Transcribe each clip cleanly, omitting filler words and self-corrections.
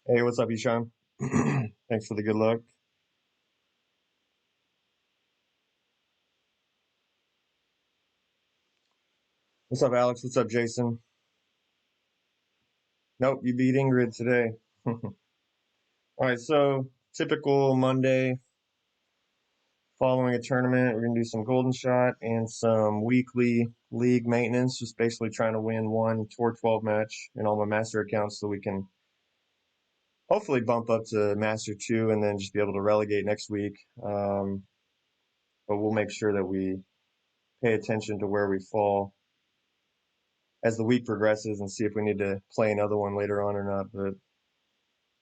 Hey, what's up, Ishan? Thanks for the good luck. What's up, Alex? What's up, Jason? Nope, you beat Ingrid today. All right, so typical Monday following a tournament. We're going to do some golden shot and some weekly league maintenance, just basically trying to win one Tour 12 match in all my master accounts so we can hopefully bump up to Master 2 and then just be able to relegate next week. But we'll make sure that we pay attention to where we fall as the week progresses and see if we need to play another one later on or not. But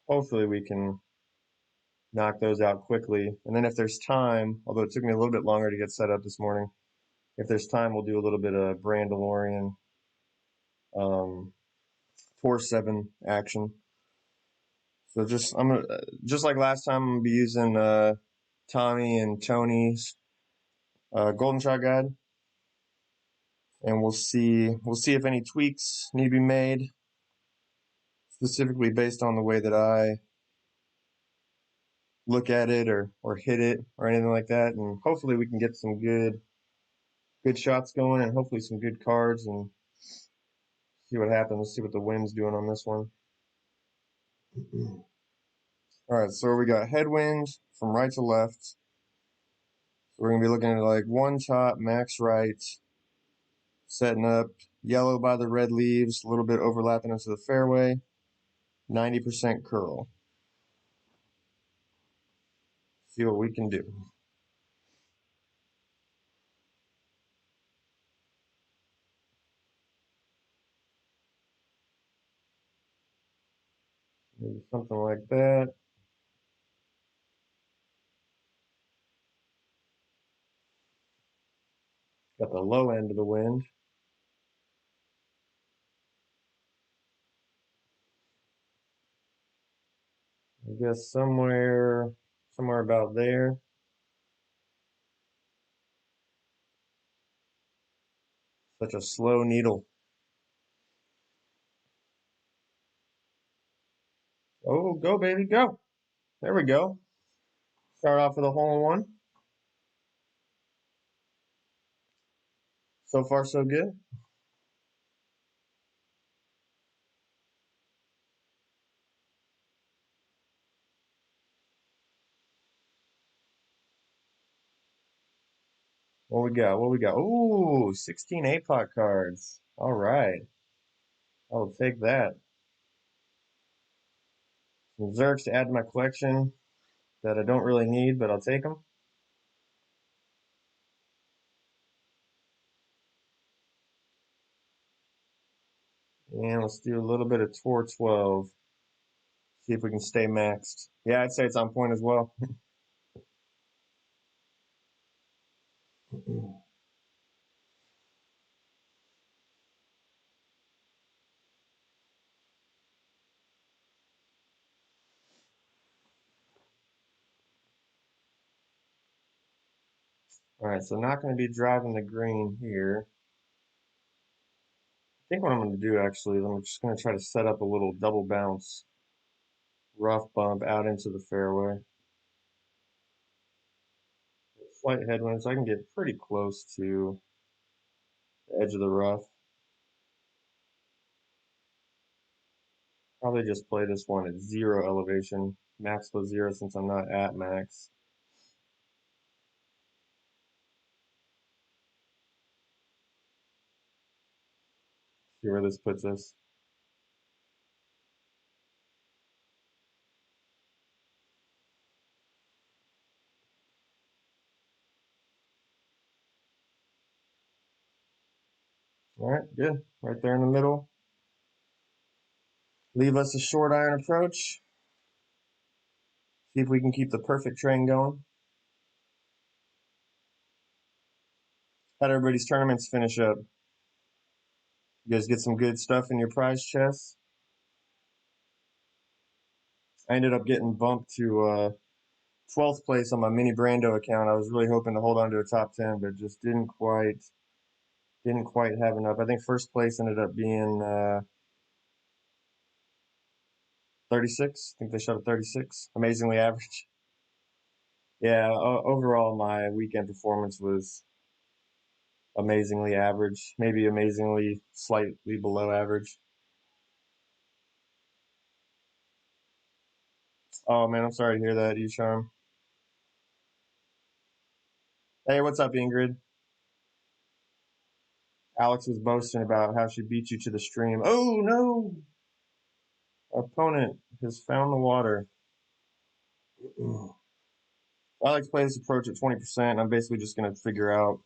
hopefully we can knock those out quickly. And then if there's time, although it took me a little bit longer to get set up this morning, if there's time, we'll do a little bit of Brandolorian um, 4-7 action. So just like last time, I'm gonna be using Tommy and Tony's Golden Shot Guide, and we'll see if any tweaks need to be made, specifically based on the way that I look at it or hit it or anything like that. And hopefully we can get some good shots going and hopefully some good cards and see what happens. Let's see what the wind's doing on this one. All right, so we got headwind from right to left. So we're gonna be looking at like one top, max right, setting up yellow by the red leaves, a little bit overlapping into the fairway, 90% curl. See what we can do. Maybe something like that. Got the low end of the wind. I guess somewhere about there. Such a slow needle. Oh, go baby, go. There we go. Start off with a hole in one. So far, so good. What we got? What we got? Ooh, 16 8-pot cards. All right. I'll take that. Some Zerks to add to my collection that I don't really need, but I'll take them. And let's do a little bit of Tour 12. See if we can stay maxed. Yeah, I'd say it's on point as well. All right, so not going to be driving the green here. I think what I'm going to do actually is I'm just going to try to set up a little double bounce rough bump out into the fairway. Slight headwind, so I can get pretty close to the edge of the rough. Probably just play this one at 0 elevation. Max was 0 since I'm not at max. See where this puts us. Alright, good. Right there in the middle. Leave us a short iron approach. See if we can keep the perfect train going. How'd everybody's tournaments finish up? You guys get some good stuff in your prize chests? I ended up getting bumped to 12th place on my mini Brando account. I was really hoping to hold on to a top 10, but just didn't quite have enough. I think first place ended up being 36. I think they shot a 36. Amazingly average. Yeah, overall my weekend performance was amazingly average, maybe amazingly slightly below average. Oh man, I'm sorry to hear that, Echarm. Hey, what's up, Ingrid? Alex was boasting about how she beat you to the stream. Oh no! Opponent has found the water. I like to play this approach at 20%. I'm basically just going to figure out,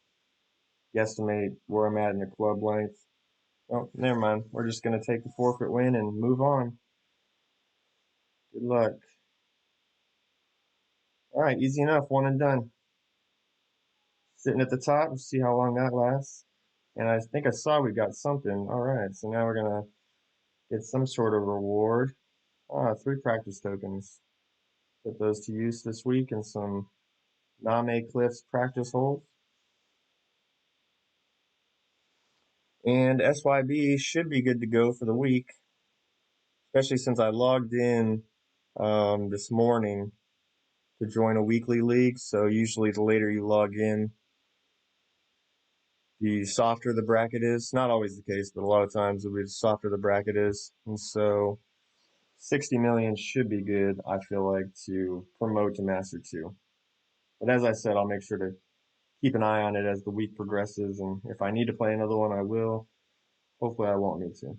guesstimate where I'm at in the club length. Oh, never mind. We're just going to take the forfeit win and move on. Good luck. All right, easy enough. One and done. Sitting at the top. Let's see how long that lasts. And I think I saw we got something. All right, so now we're going to get some sort of reward. 3 practice tokens. Put those to use this week in some Name Cliffs practice holes. And SYB should be good to go for the week, especially since I logged in this morning to join a weekly league. So usually the later you log in, the softer the bracket is. Not always the case, but a lot of times it'll be the softer the bracket is. And so 60 million should be good, I feel like, to promote to Master 2. But as I said, I'll make sure to keep an eye on it as the week progresses. And if I need to play another one, I will. Hopefully I won't need to.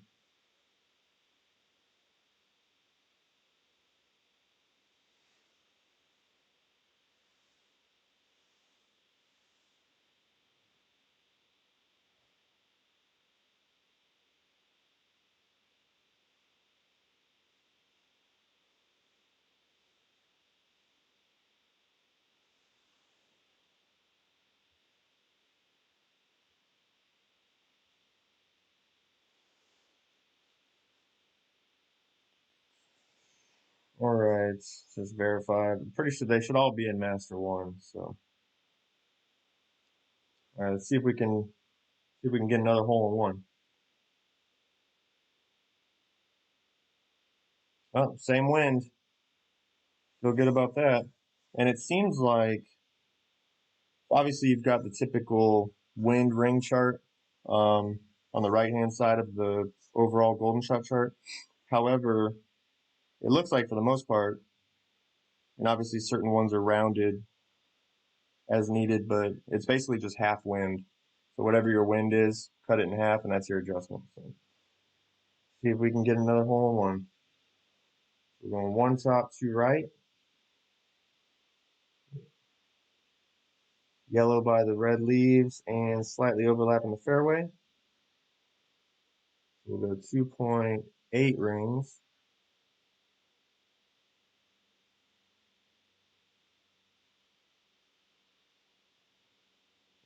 All right, just verify. I'm pretty sure they should all be in Master 1. So, all right, let's see if we can get another hole in one. Oh, same wind. Feel good about that. And it seems like obviously you've got the typical wind ring chart on the right hand side of the overall golden shot chart. However, it looks like for the most part, and obviously certain ones are rounded as needed, but it's basically just half wind. So whatever your wind is, cut it in half, and that's your adjustment. So see if we can get another hole in one. We're going 1 top, 2 right. Yellow by the red leaves and slightly overlapping the fairway. We'll go 2.8 rings.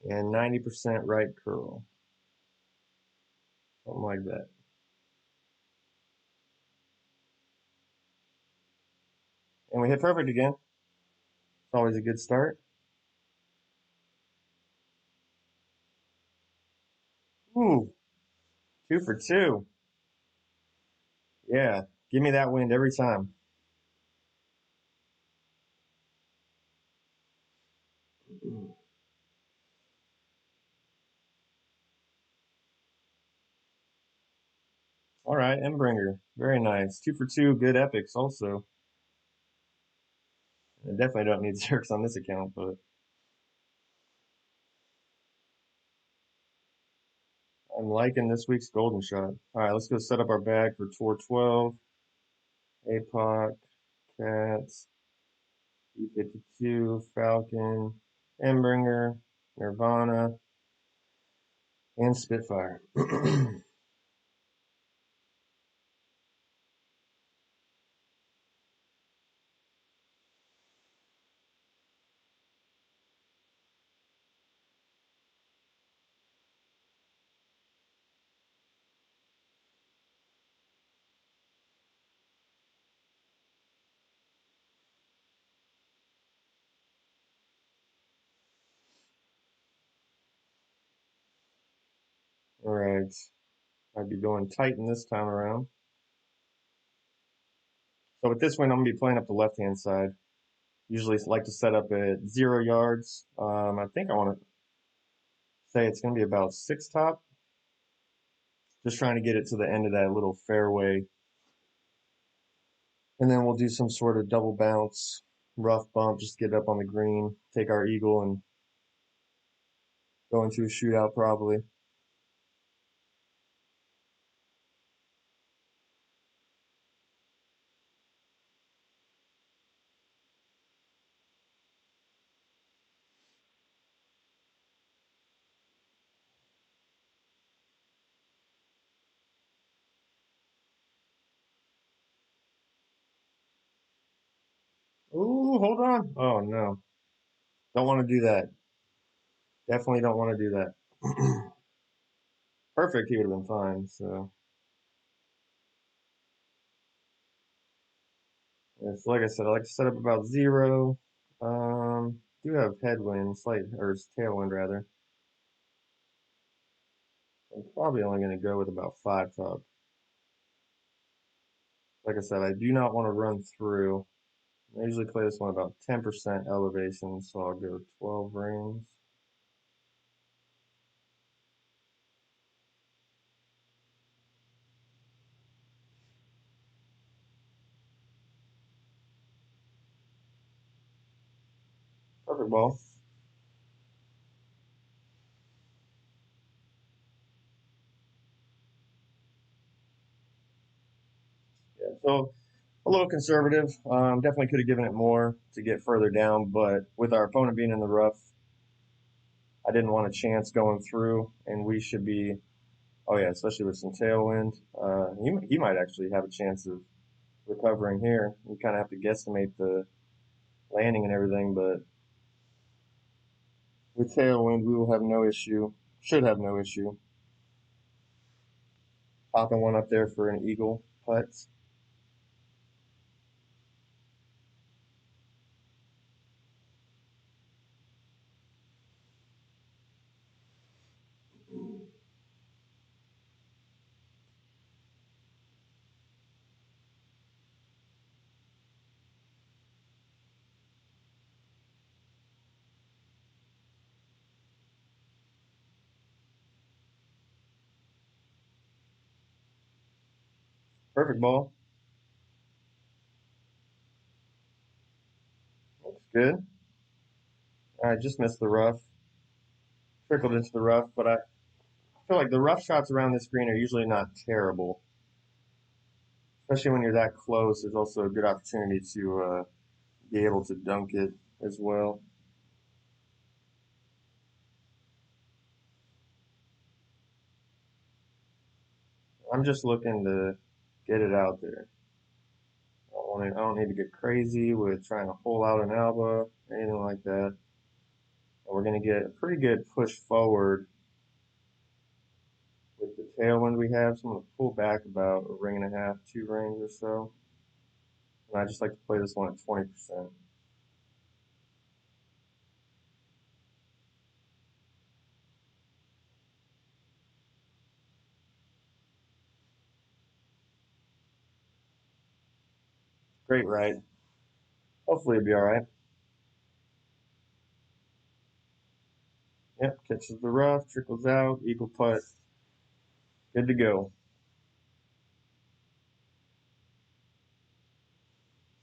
And 90% right curl. Something like that. And we hit perfect again. It's always a good start. Ooh, 2 for 2. Yeah, give me that wind every time. All right, Embringer. Very nice. 2 for 2, good epics also. I definitely don't need Zerks on this account, but I'm liking this week's golden shot. All right, let's go set up our bag for tour 12. APOC, Cats, E52, Falcon, Embringer, Nirvana, and Spitfire. All right, I'd be going Titan this time around. So with this one, I'm going to be playing up the left-hand side. Usually like to set up at 0 yards. I think I want to say it's going to be about 6 top. Just trying to get it to the end of that little fairway. And then we'll do some sort of double bounce, rough bump, just get up on the green, take our eagle, and go into a shootout probably. Ooh, hold on. Oh, no. Don't want to do that. Definitely don't want to do that. Perfect, he would have been fine. So, yeah, so like I said, I like to set up about 0. Do have headwind, slight, or tailwind rather. I'm probably only going to go with about 5 top. Like I said, I do not want to run through. I usually play this one about 10% elevation, so I'll go 12 rings. Perfect ball. Yeah, so a little conservative. Definitely could have given it more to get further down, but with our opponent being in the rough, I didn't want a chance going through, and we should be. Oh yeah, especially with some tailwind, he might actually have a chance of recovering here. We kind of have to guesstimate the landing and everything, but with tailwind, we will have no issue. Should have no issue. Popping one up there for an eagle putt. Perfect ball. Looks good. I just missed the rough. Trickled into the rough, but I feel like the rough shots around this green are usually not terrible. Especially when you're that close, there's also a good opportunity to be able to dunk it as well. I'm just looking to get it out there. I don't need to get crazy with trying to hole out an elbow, anything like that. And we're going to get a pretty good push forward with the tailwind we have. So I'm going to pull back about a ring and a half, 2 rings or so. And I just like to play this one at 20%. Great right. Hopefully it'll be all right. Yep, catches the rough, trickles out, eagle putt. Good to go.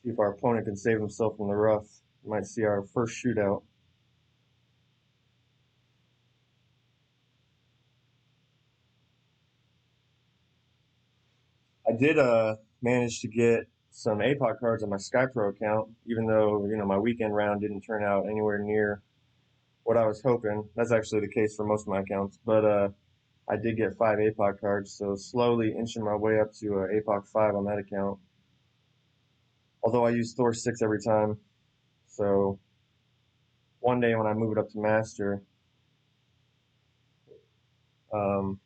See if our opponent can save himself from the rough. We might see our first shootout. I did manage to get some APOC cards on my SkyPro account, even though my weekend round didn't turn out anywhere near what I was hoping. That's actually the case for most of my accounts, but I did get 5 APOC cards, so slowly inching my way up to APOC 5 on that account. Although I use Thor 6 every time, so one day when I move it up to Master, it'll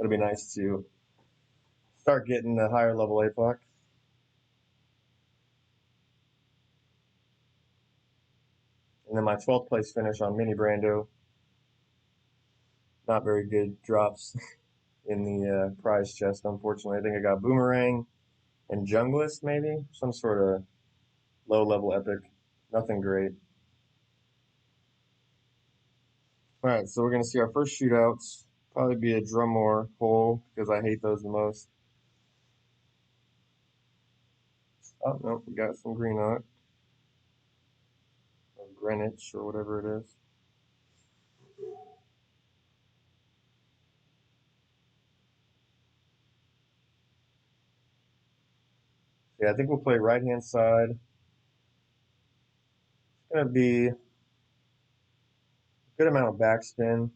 be nice to start getting the higher level APOC. And then my 12th place finish on Mini Brando. Not very good drops in the prize chest, unfortunately. I think I got Boomerang and Junglist, maybe? Some sort of low-level epic. Nothing great. Alright, so we're going to see our first shootouts. Probably be a Drummore hole, because I hate those the most. Oh, no, we got some green on it. Or Greenwich, or whatever it is. Yeah, I think we'll play right-hand side. It's going to be a good amount of backspin.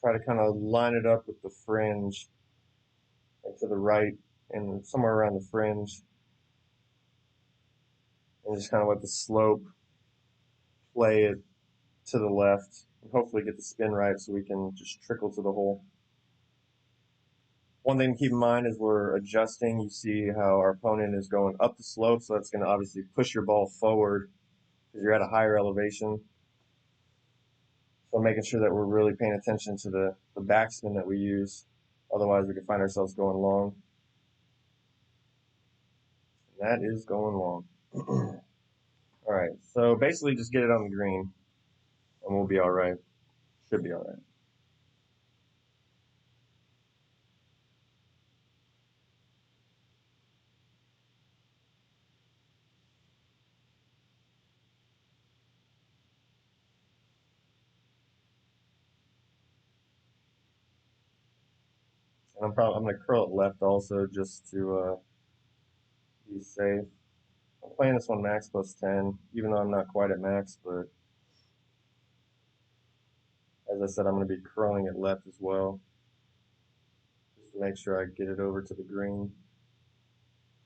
Try to kind of line it up with the fringe, like to the right and somewhere around the fringe. And just kind of let the slope play it to the left and hopefully get the spin right so we can just trickle to the hole. One thing to keep in mind is we're adjusting. You see how our opponent is going up the slope, so that's going to obviously push your ball forward because you're at a higher elevation. So making sure that we're really paying attention to the backspin that we use. Otherwise, we could find ourselves going long. And that is going long. All right, so basically just get it on the green, and we'll be all right. Should be all right. And I'm going to curl it left also just to be safe. I'm playing this one max plus 10, even though I'm not quite at max, but as I said, I'm going to be curling it left as well, just to make sure I get it over to the green.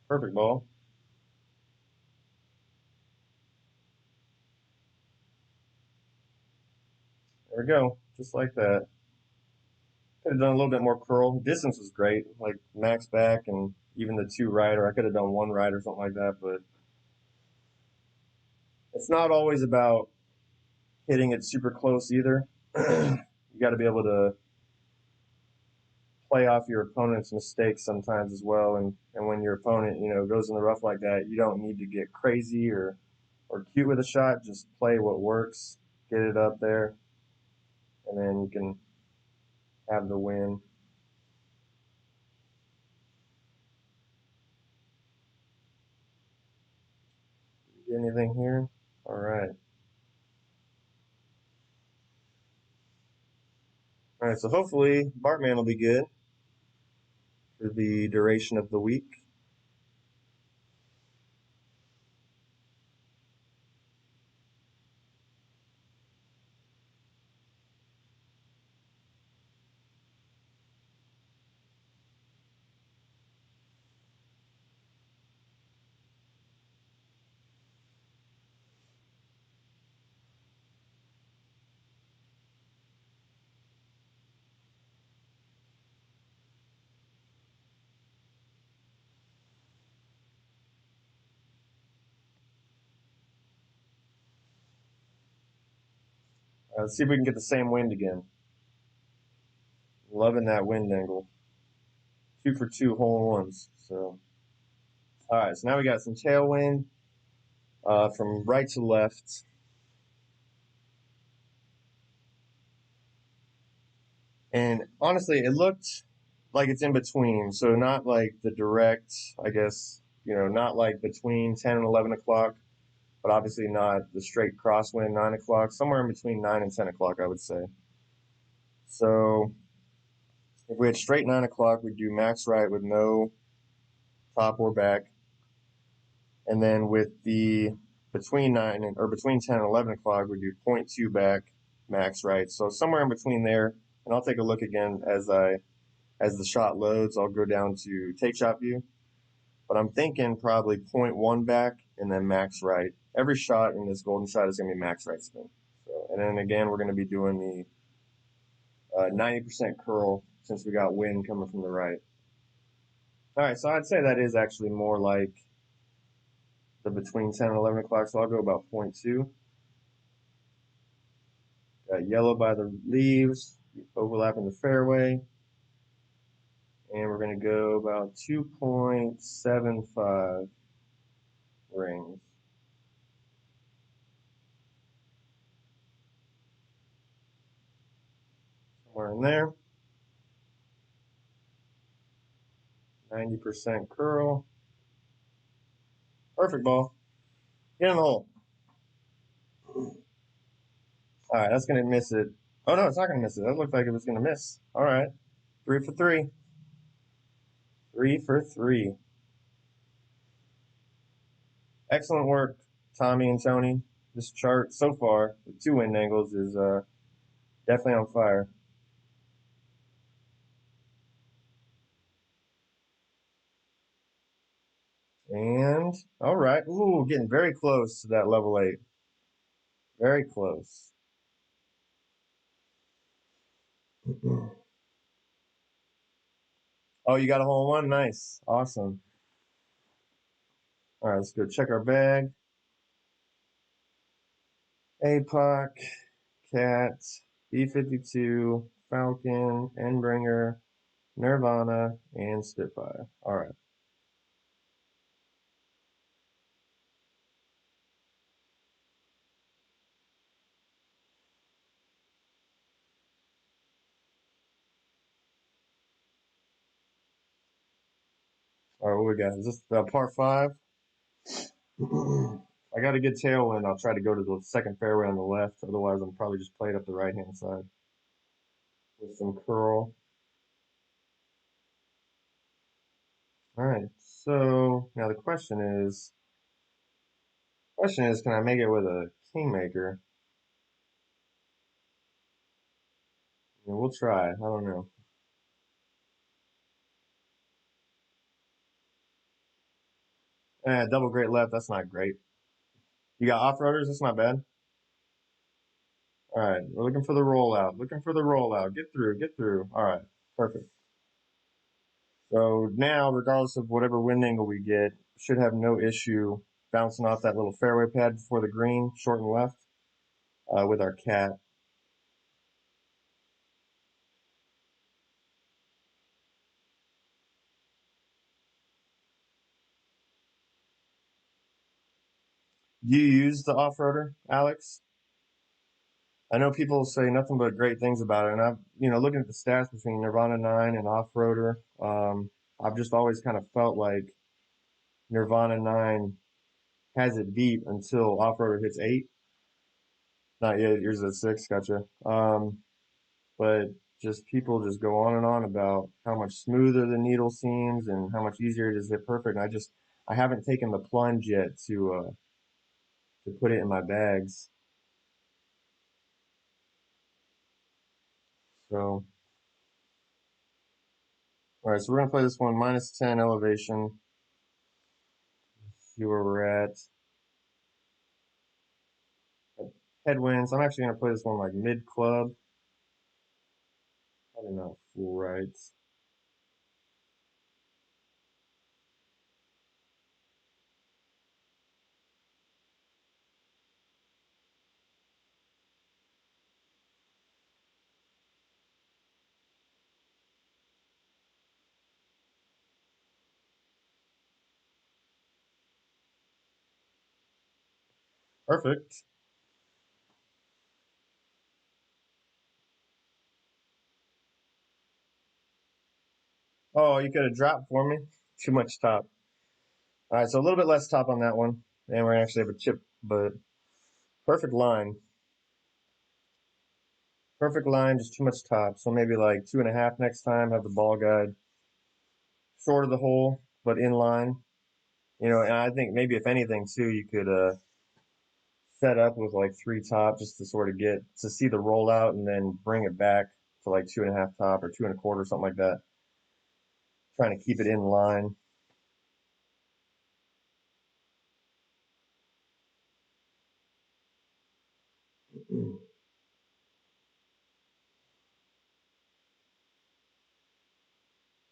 Perfect ball. There we go, just like that. Could have done a little bit more curl. Distance was great, like max back and even the 2 right, or I could have done 1 right or something like that, but it's not always about hitting it super close either. You got to be able to play off your opponent's mistakes sometimes as well. And when your opponent, goes in the rough like that, you don't need to get crazy or cute with a shot. Just play what works, get it up there, and then you can have the win. Get anything here? All right. All right, so hopefully Bartman will be good for the duration of the week. Let's see if we can get the same wind again. Loving that wind angle. 2 for 2 hole-in-ones. So, all right, so now we got some tailwind from right to left. And honestly, it looked like it's in between. So not like the direct, I guess, not like between 10 and 11 o'clock, but obviously not the straight crosswind 9 o'clock, somewhere in between 9 and 10 o'clock, I would say. So if we had straight 9 o'clock, we'd do max right with no top or back. And then with the between 9 and, or between 10 and 11 o'clock, we do 0.2 back, max right. So somewhere in between there. And I'll take a look again as the shot loads. I'll go down to take shot view. But I'm thinking probably 0.1 back and then max right. Every shot in this golden shot is going to be max right spin. So, and then again, we're going to be doing the 90% curl since we got wind coming from the right. All right, so I'd say that is actually more like the between 10 and 11 o'clock, so I'll go about 0.2. Got yellow by the leaves, overlapping the fairway. And we're going to go about 2.75 rings. Somewhere in there. 90% curl. Perfect ball. Get in the hole. All right, that's going to miss it. Oh, no, it's not going to miss it. That looked like it was going to miss. All right. 3 for 3. 3 for 3. Excellent work, Tommy and Tony. This chart so far, with 2 wind angles, is definitely on fire. And, all right. Ooh, getting very close to that level 8. Very close. Oh, you got a hole in one? Nice. Awesome. All right, let's go check our bag. APOC, Cat, B-52, Falcon, Endbringer, Nirvana, and Spitfire. All right. All right, what we got? Is this par 5? I got a good tailwind. I'll try to go to the second fairway on the left. Otherwise, I'm probably just play it up the right-hand side with some curl. All right. So now the question is, can I make it with a kingmaker? I mean, we'll try. I don't know. Double great left. That's not great. You got off-roaders. That's not bad. All right. We're looking for the rollout. Looking for the rollout. Get through. Get through. All right. Perfect. So now, regardless of whatever wind angle we get, should have no issue bouncing off that little fairway pad before the green, short and left, with our cat. Do you use the off-roader, Alex? I know people say nothing but great things about it, and looking at the stats between Nirvana 9 and off-roader, I've just always kind of felt like Nirvana 9 has it deep until off-roader hits 8. Not yet. Yours at 6. Gotcha. But just people just go on and on about how much smoother the needle seems and how much easier it is to hit perfect. And I haven't taken the plunge yet to put it in my bags. So, all right. So we're gonna play this one -10 elevation. See where we're at. Headwinds. I'm actually gonna play this one like mid club. Probably not full right. Perfect. Oh, you could have dropped for me. Too much top. All right, so a little bit less top on that one, and we're actually have a chip, but perfect line. Perfect line, just too much top. So maybe like 2.5 next time. Have the ball guide short of the hole, but in line. And I think maybe if anything too, you could set up with like 3 top just to sort of get to see the rollout and then bring it back to like 2.5 top or 2.25, something like that. Trying to keep it in line.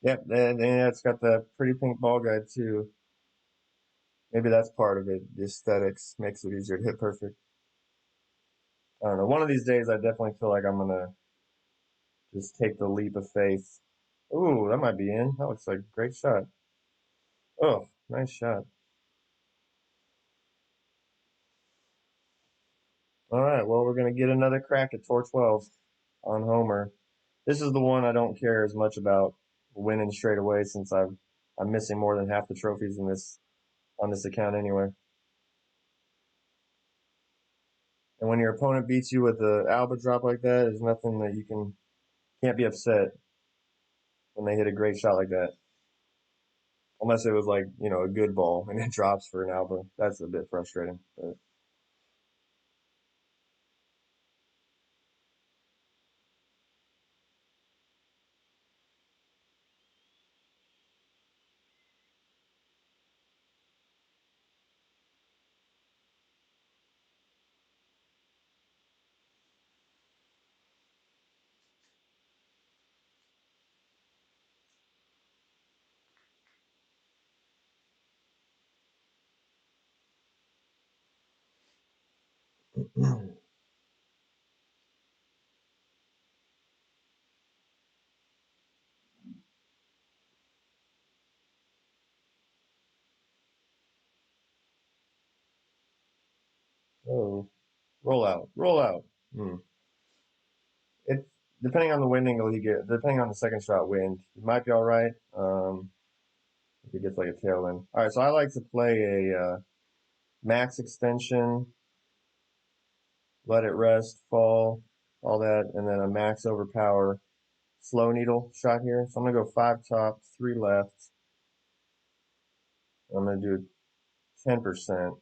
Yep, and it's got the pretty pink ball guide too. Maybe that's part of it. The aesthetics makes it easier to hit perfect. I don't know. One of these days, I definitely feel like I'm gonna just take the leap of faith. Ooh, that might be in. That looks like a great shot. Oh, nice shot. All right, well, we're gonna get another crack at T12 on Homer. This is the one I don't care as much about winning straight away since I'm missing more than half the trophies in this on this account anyway. And when your opponent beats you with the Alba drop like that, there's nothing that can't be upset when they hit a great shot like that. Unless it was like, a good ball and it drops for an Alba. That's a bit frustrating. But oh, roll out, roll out. Hmm. It's depending on the wind angle you get, depending on the second shot wind, it might be all right. If it gets like a tailwind. All right, so I like to play a max extension, let it rest, fall, all that, and then a max overpower slow needle shot here. So I'm gonna go 5 top, 3 left. I'm gonna do 10%.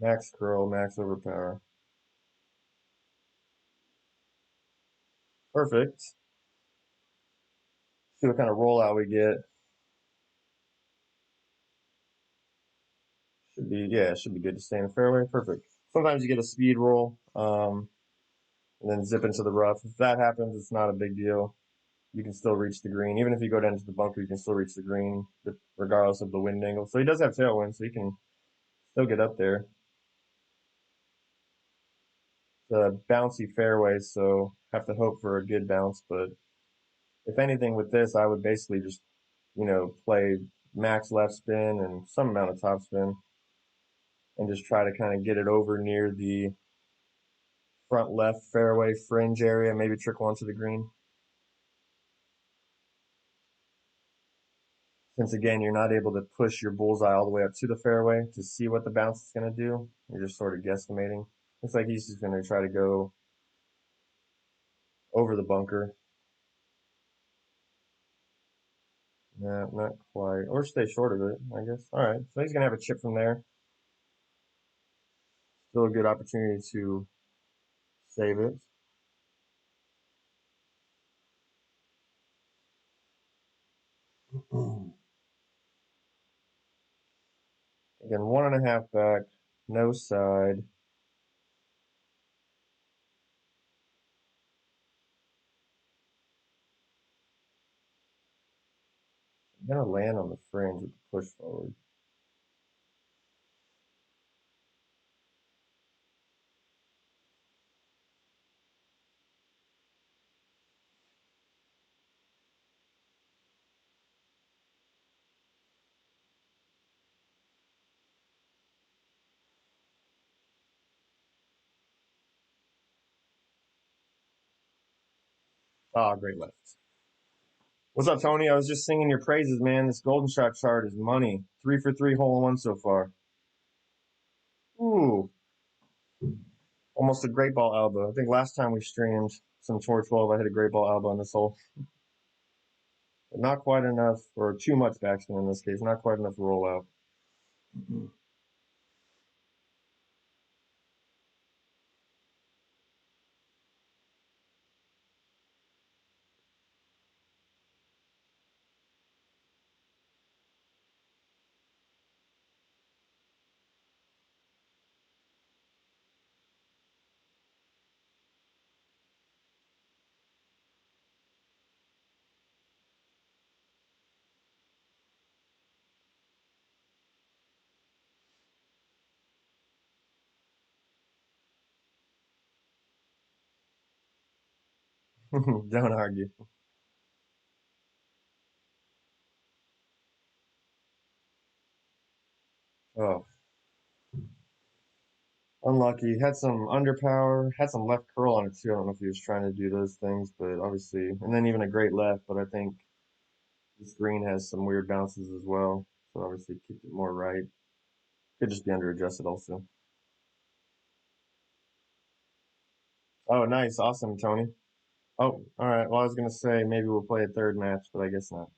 Max curl, max overpower. Perfect. See what kind of rollout we get. Should be good to stay in the fairway. Perfect. Sometimes you get a speed roll, and then zip into the rough. If that happens, it's not a big deal. You can still reach the green. Even if you go down to the bunker, you can still reach the green, regardless of the wind angle. So he does have tailwind, so he can still get up there. It's a bouncy fairway, so have to hope for a good bounce. But if anything with this, I would basically just, play max left spin and some amount of top spin and just try to kind of get it over near the front left fairway fringe area, maybe trickle onto the green. Since again, you're not able to push your bullseye all the way up to the fairway to see what the bounce is going to do. You're just sort of guesstimating. Looks like he's just going to try to go over the bunker. No, not quite. Or stay short of it, I guess. All right, so he's going to have a chip from there. Still a good opportunity to save it. Again, 1.5 back, no side. I'm going to land on the fringe with the push forward. Ah, great left. What's up, Tony? I was just singing your praises, man. This golden shot chart is money. 3 for 3 hole in one so far. Ooh, almost a great ball alba. I think last time we streamed some Tour 12, I hit a great ball alba on this hole. But not quite enough, or too much backspin in this case. Not quite enough to roll out. Don't argue. Oh, unlucky. Had some underpower. Had some left curl on it too. I don't know if he was trying to do those things, but obviously, and then even a great left. But I think this green has some weird bounces as well. So obviously, kept it more right. Could just be under adjusted also. Oh, nice. Awesome, Tony. Oh, all right. Well, I was going to say maybe we'll play a third match, but I guess not.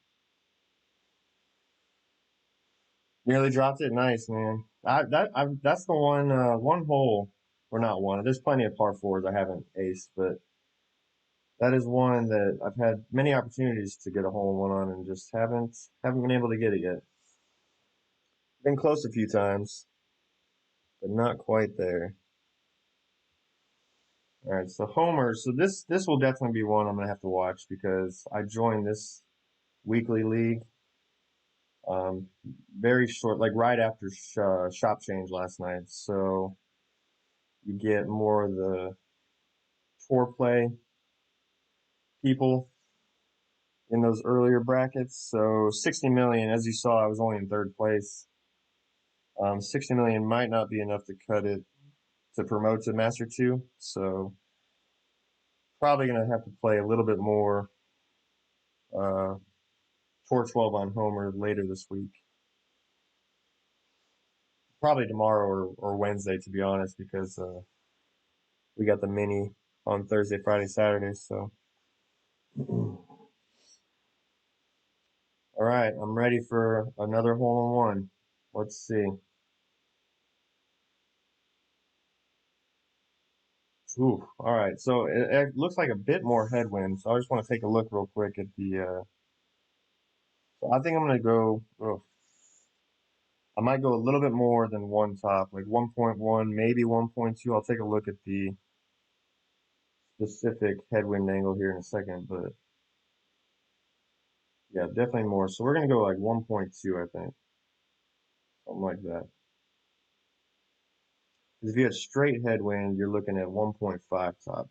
Nearly dropped it. Nice, man. That's the one hole, or not one. There's plenty of par fours I haven't aced, but that is one that I've had many opportunities to get a hole in one on and just haven't been able to get it yet. Been close a few times, but not quite there. All right, so Homer. So this will definitely be one I'm gonna have to watch because I joined this weekly league very short, like right after shop change last night. So you get more of the tour play people in those earlier brackets. So 60 million, as you saw, I was only in third place. 60 million might not be enough to cut it to promote to Master 2. So probably going to have to play a little bit more uh, Tour 12 on Homer later this week. Probably tomorrow or Wednesday, to be honest, because we got the mini on Thursday, Friday, Saturday. So, all right, I'm ready for another hole in one. Let's see. Ooh, all right. So it looks like a bit more headwind. So I just want to take a look real quick at the. So I think I'm going to go. Oh, I might go a little bit more than one top, like 1.1, maybe 1.2. I'll take a look at the specific headwind angle here in a second, but yeah, definitely more. So we're going to go like 1.2, I think, something like that. Because if you had straight headwind, you're looking at 1.5 top.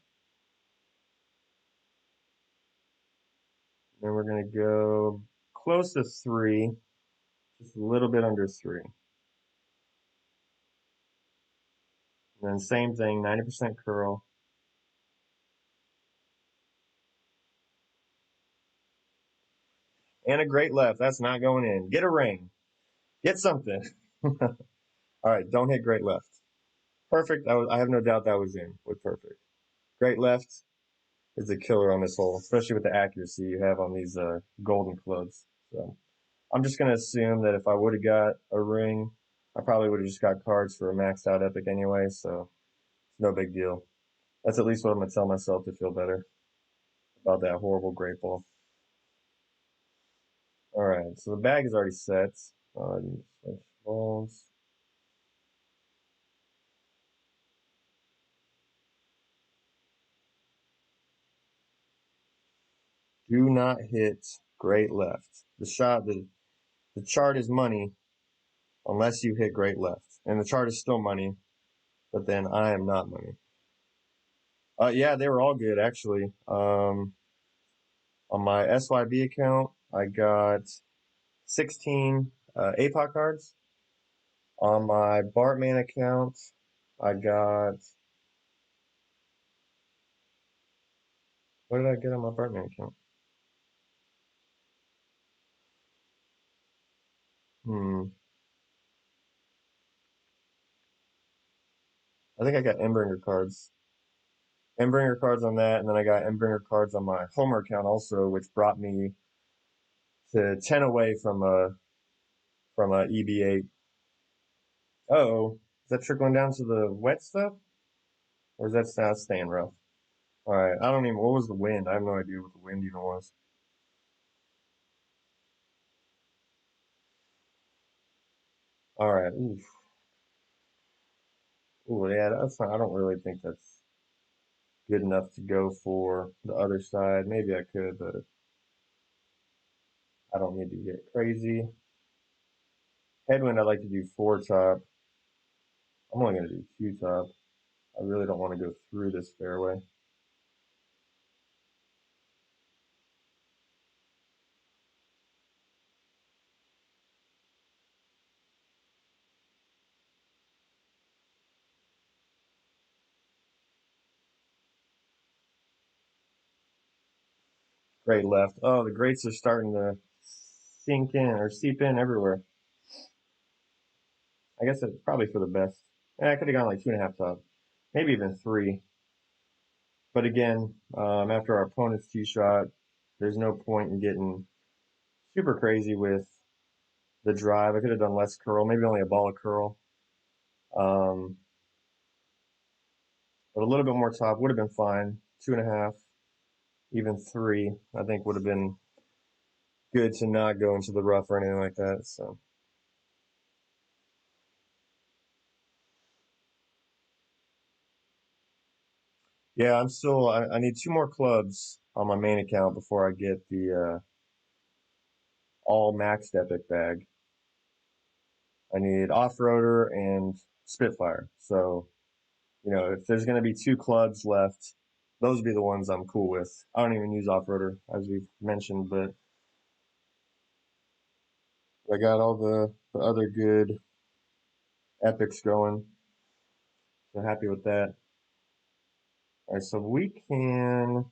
Then we're going to go close to 3, just a little bit under 3. And then same thing, 90% curl. And a great left. That's not going in. Get a ring. Get something. All right, don't hit great left. Perfect. I have no doubt that was in with perfect. Great left is a killer on this hole, especially with the accuracy you have on these golden clubs. So I'm just going to assume that if I would have got a ring, I probably would have just got cards for a maxed out epic anyway, so it's no big deal. That's at least what I'm going to tell myself to feel better about that horrible great ball. All right, so the bag is already set. Switch balls. Do not hit great left. The chart is money unless you hit great left, and the chart is still money, but then I am not money. Yeah, they were all good actually. On my SYB account, I got 16 APOC cards. On my Bartman account, I got What did I get on my partner account? I think I got Endbringer cards. Endbringer cards on that, and then I got Endbringer cards on my Homer account also, which brought me to 10 away from a EB8. Uh-oh. Is that trickling down to the wet stuff? Or is that staying rough? Alright, I don't even, what was the wind? I have no idea what the wind even was. Alright, oof. Ooh, yeah, that's not, I don't really think that's good enough to go for the other side. Maybe I could, but I don't need to get crazy. Headwind, I like to do 4 top. I'm only going to do 2 top. I really don't want to go through this fairway. Great left. Oh, the greats are starting to sink in or seep in everywhere. I guess it's probably for the best. I could have gone like 2.5 top, maybe even 3. But again, after our opponent's tee shot, there's no point in getting super crazy with the drive. I could have done less curl, maybe only a ball of curl. Um, but a little bit more top would have been fine. 2.5, even 3, I think would have been good to not go into the rough or anything like that. So. Yeah, I'm still. I need 2 more clubs on my main account before I get the all maxed epic bag. I need off-roader and Spitfire. So, if there's going to be 2 clubs left, those would be the ones I'm cool with. I don't even use off-roader, as we've mentioned, but I got all the other good epics going. So happy with that. All right, so we can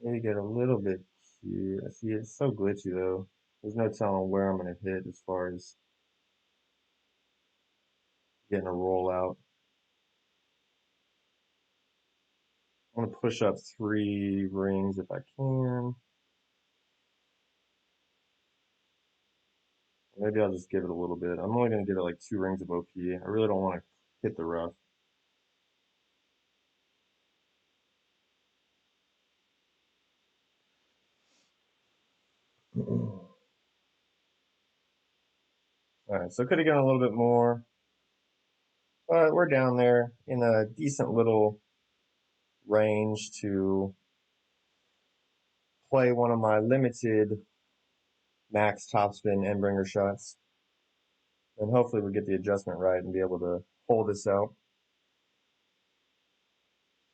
maybe get a little bit cute. I see it's so glitchy though. There's no telling where I'm going to hit as far as getting a roll out. I'm going to push up 3 rings if I can. Maybe I'll just give it a little bit. I'm only going to give it like 2 rings of OP. I really don't want to hit the rough. Alright, so could have gone a little bit more. But we're down there in a decent little range to play one of my limited max topspin Endbringer shots. And hopefully we get the adjustment right and be able to hold this out.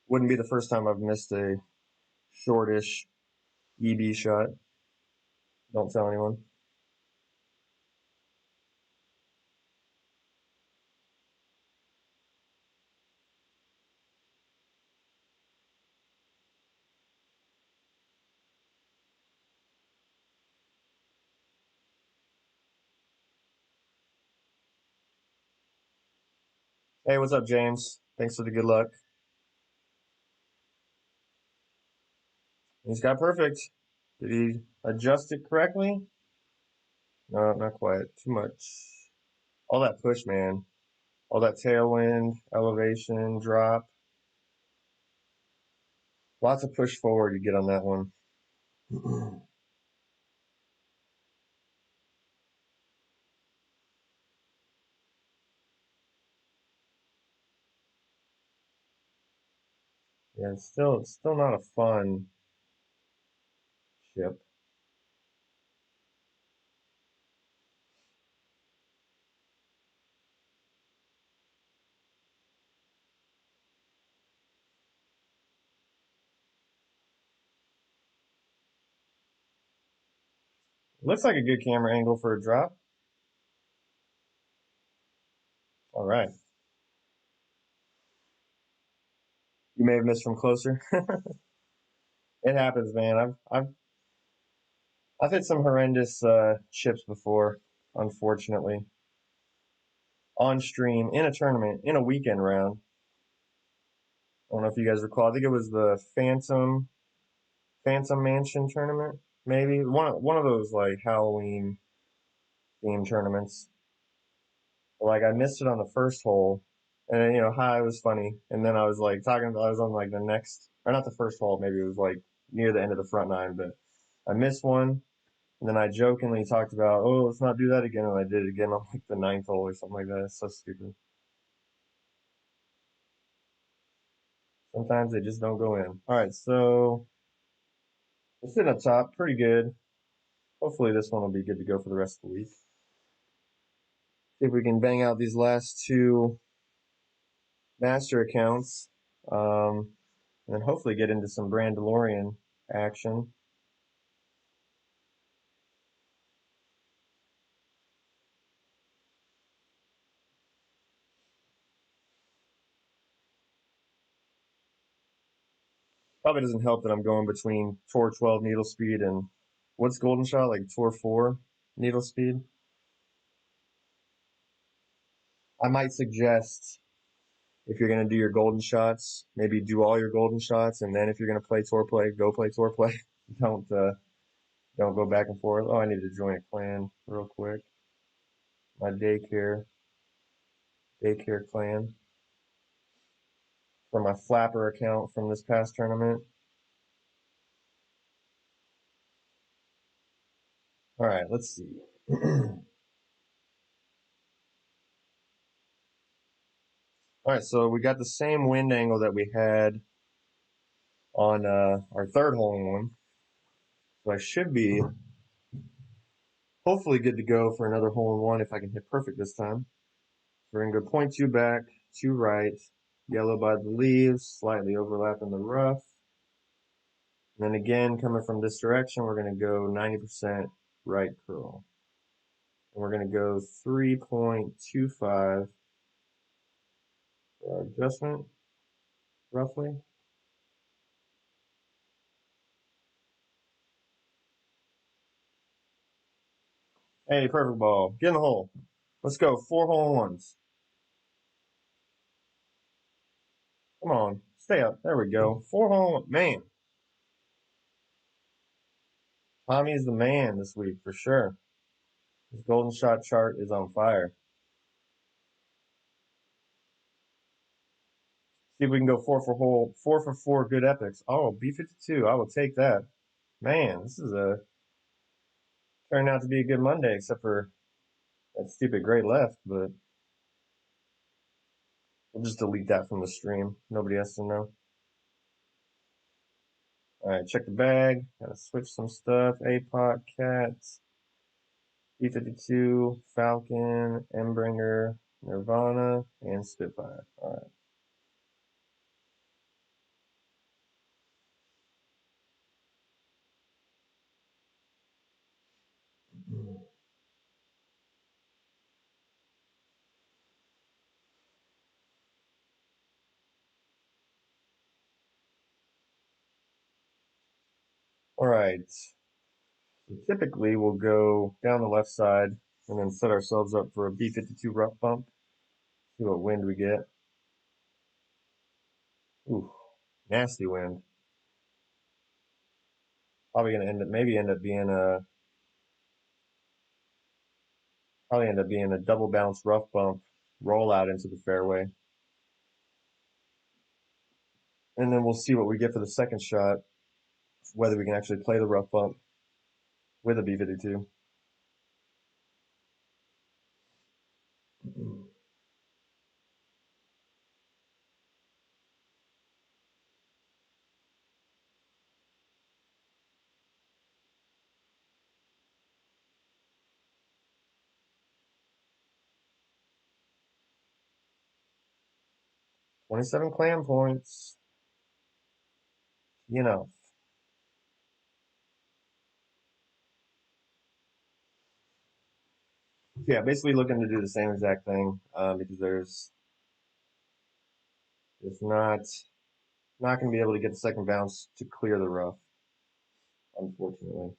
Wouldn't be the first time I've missed a shortish EB shot. Don't tell anyone. Hey, what's up, James? Thanks for the good luck. He's got perfect. Did he adjust it correctly? No, not quite. Too much. All that push, man. All that tailwind, elevation, drop. Lots of push forward you get on that one. Yeah, it's still not a fun chip. Looks like a good camera angle for a drop. All right. You may have missed from closer. It happens, man. I've hit some horrendous chips before, unfortunately, on stream in a tournament in a weekend round. I don't know if you guys recall. I think it was the Phantom Mansion tournament, maybe one of those like Halloween themed tournaments. Like I missed it on the first hole, and hi was funny, and then I was like talking. I was on like the next, or not the first hole. Maybe it was like near the end of the front nine, but I missed one, and then I jokingly talked about, oh, let's not do that again, and I did it again on like the ninth hole or something like that. It's so stupid. Sometimes they just don't go in. All right, so we're sitting up top, pretty good. Hopefully this one will be good to go for the rest of the week. See if we can bang out these last two master accounts, and then hopefully get into some Brandolorian action. Probably doesn't help that I'm going between Tour 12 needle speed and what's Golden Shot, like Tour 4 needle speed. I might suggest if you're going to do your golden shots, maybe do all your golden shots, and then if you're going to play tour play, go play tour play. Don't go back and forth. Oh, I need to join a clan real quick. My daycare clan for my flapper account from this past tournament. All right, let's see. All right, so we got the same wind angle that we had on our third hole in one. So I should be hopefully good to go for another hole in one if I can hit perfect this time. So we're going to go 0.2 back, 2 right, yellow by the leaves, slightly overlapping the rough. And then again, coming from this direction, we're going to go 90% right curl. And we're going to go 3.25 for our adjustment, roughly. Hey, perfect ball. Get in the hole. Let's go. 4 hole in ones. Come on. Stay up. There we go. 4 hole in. Man. Tommy's the man this week for sure. His golden shot chart is on fire. See if we can go 4 for 4 good epics. Oh, B52. I will take that. Man, this is turned out to be a good Monday, except for that stupid gray left, but we'll just delete that from the stream. Nobody has to know. All right, check the bag. Gotta switch some stuff. APOC, Cats, B52, Falcon, Embringer, Nirvana, and Spitfire. All right. All right. So typically, we'll go down the left side and then set ourselves up for a B52 rough bump. See what wind we get. Ooh, nasty wind. Probably gonna end up being a double bounce rough bump rollout into the fairway. And then we'll see what we get for the second shot, whether we can actually play the rough bump with a B52. 27 clam points. You know. Yeah, basically looking to do the same exact thing because there's not Not going to be able to get the second bounce to clear the rough, unfortunately.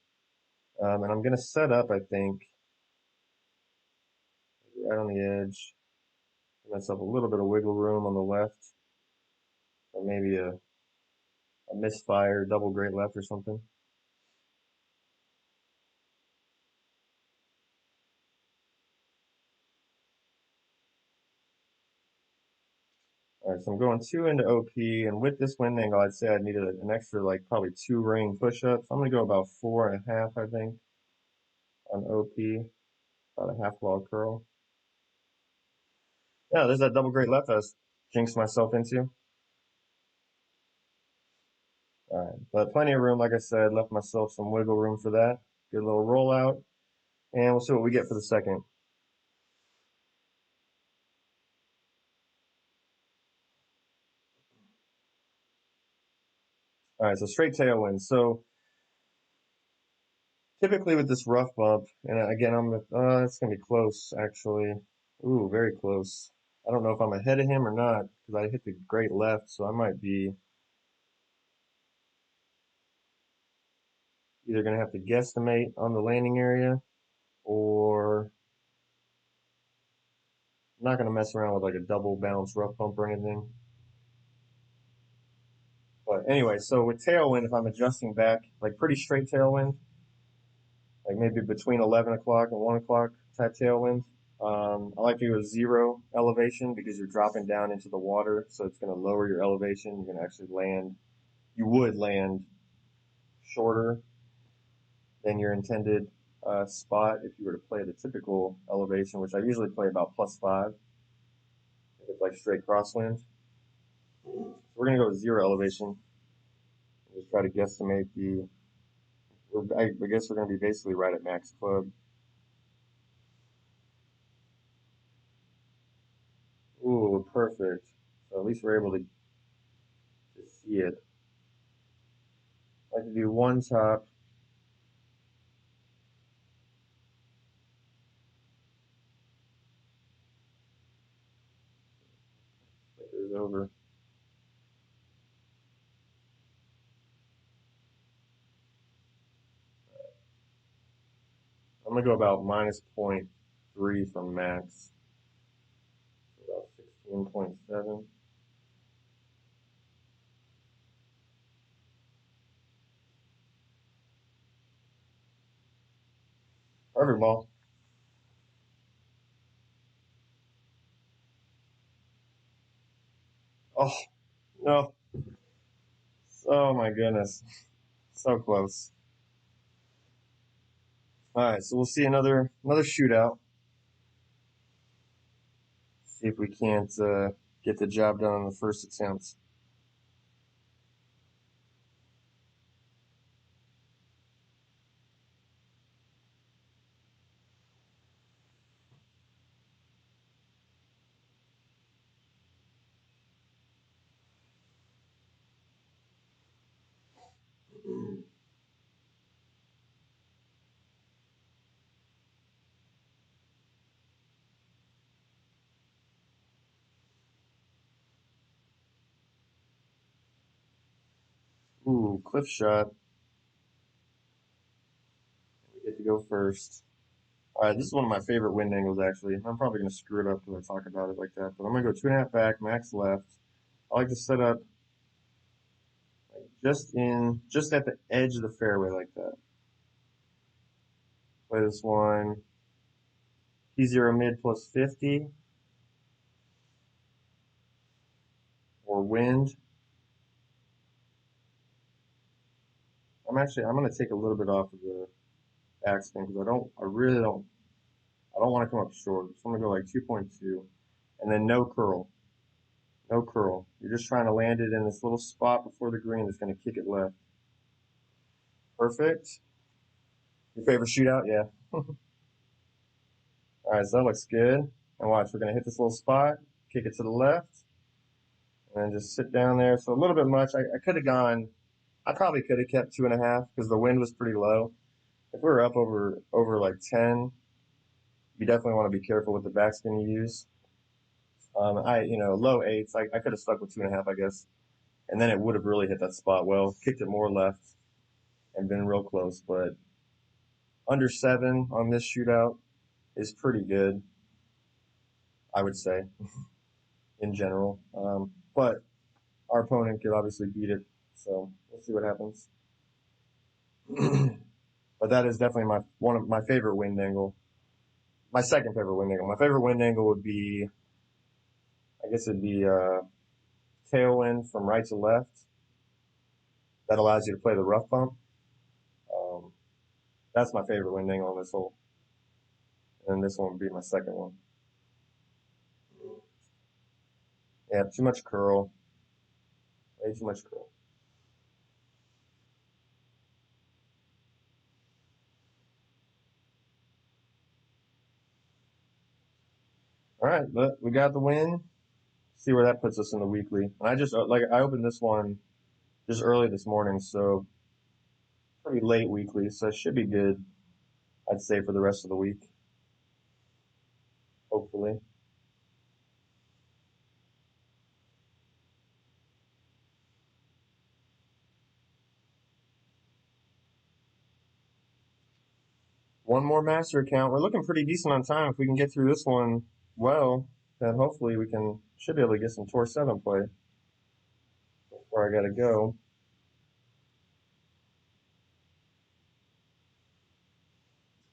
And I'm going to set up, I think, right on the edge. Give myself a little bit of wiggle room on the left, or maybe a misfire, double great left or something. Alright, so I'm going 2 into OP, and with this wind angle, I'd say I needed an extra, like, probably 2 ring push-ups. I'm going to go about 4.5, I think, on OP, about a half wall curl. Yeah, there's that double great left I was jinxed myself into. Alright, but plenty of room, like I said, left myself some wiggle room for that. Good little rollout, and we'll see what we get for the second. Alright, so straight tailwind. So typically with this rough bump, and again, it's going to be close, actually. Ooh, very close. I don't know if I'm ahead of him or not, because I hit the great left, so I might be either going to have to guesstimate on the landing area, or I'm not going to mess around with like a double bounce rough bump or anything. But anyway, so with tailwind, if I'm adjusting back, like pretty straight tailwind, like maybe between 11 o'clock and 1 o'clock type tailwind, I like to go 0 elevation because you're dropping down into the water, so it's going to lower your elevation. You're going to actually land, you would land shorter than your intended spot if you were to play the typical elevation, which I usually play about +5 if it's like straight crosswind. So we're going to go with 0 elevation. Just try to guesstimate I guess we're going to be basically right at max club. Ooh, perfect. So at least we're able to see it. I like to do one top. Flickers over. I'm going to go about -0.3 from max. So about 16.7. Perfect ball. Oh, no. Oh, my goodness. So close. All right, so we'll see another shootout. See if we can't get the job done on the first attempt. Ooh, cliff shot. We get to go first. All right, this is one of my favorite wind angles, actually. I'm probably going to screw it up because I talk about it like that, but I'm going to go 2.5 back, max left. I like to set up like just at the edge of the fairway like that. Play this one T0 mid +50 or wind. I'm going to take a little bit off of the backspin because I don't want to come up short. So I'm going to go like 2.2 and then no curl. No curl. You're just trying to land it in this little spot before the green that's going to kick it left. Perfect. Your favorite shootout? Yeah. All right, so that looks good. And watch, we're going to hit this little spot, kick it to the left, and then just sit down there. So a little bit much. I could have gone, I probably could have kept 2.5 because the wind was pretty low. If we were up over like 10, you definitely want to be careful with the backspin you use. Low eights, I could have stuck with 2.5, I guess. and then it would have really hit that spot well. Kicked it more left and been real close, but under 7 on this shootout is pretty good, I would say, in general. But our opponent could obviously beat it, so we'll see what happens. But that is definitely one of my favorite wind angle. My second favorite wind angle. My favorite wind angle would be, I guess it'd be tailwind from right to left. That allows you to play the rough bump. Um, that's my favorite wind angle on this hole. And this one would be my second one. Yeah, too much curl. Way too much curl. All right, but we got the win. See where that puts us in the weekly. And I opened this one just early this morning, so pretty late weekly, so it should be good, I'd say, for the rest of the week. Hopefully. One more master account. We're looking pretty decent on time. If we can get through this one well, then hopefully we should be able to get some Tour 7 play before I gotta go.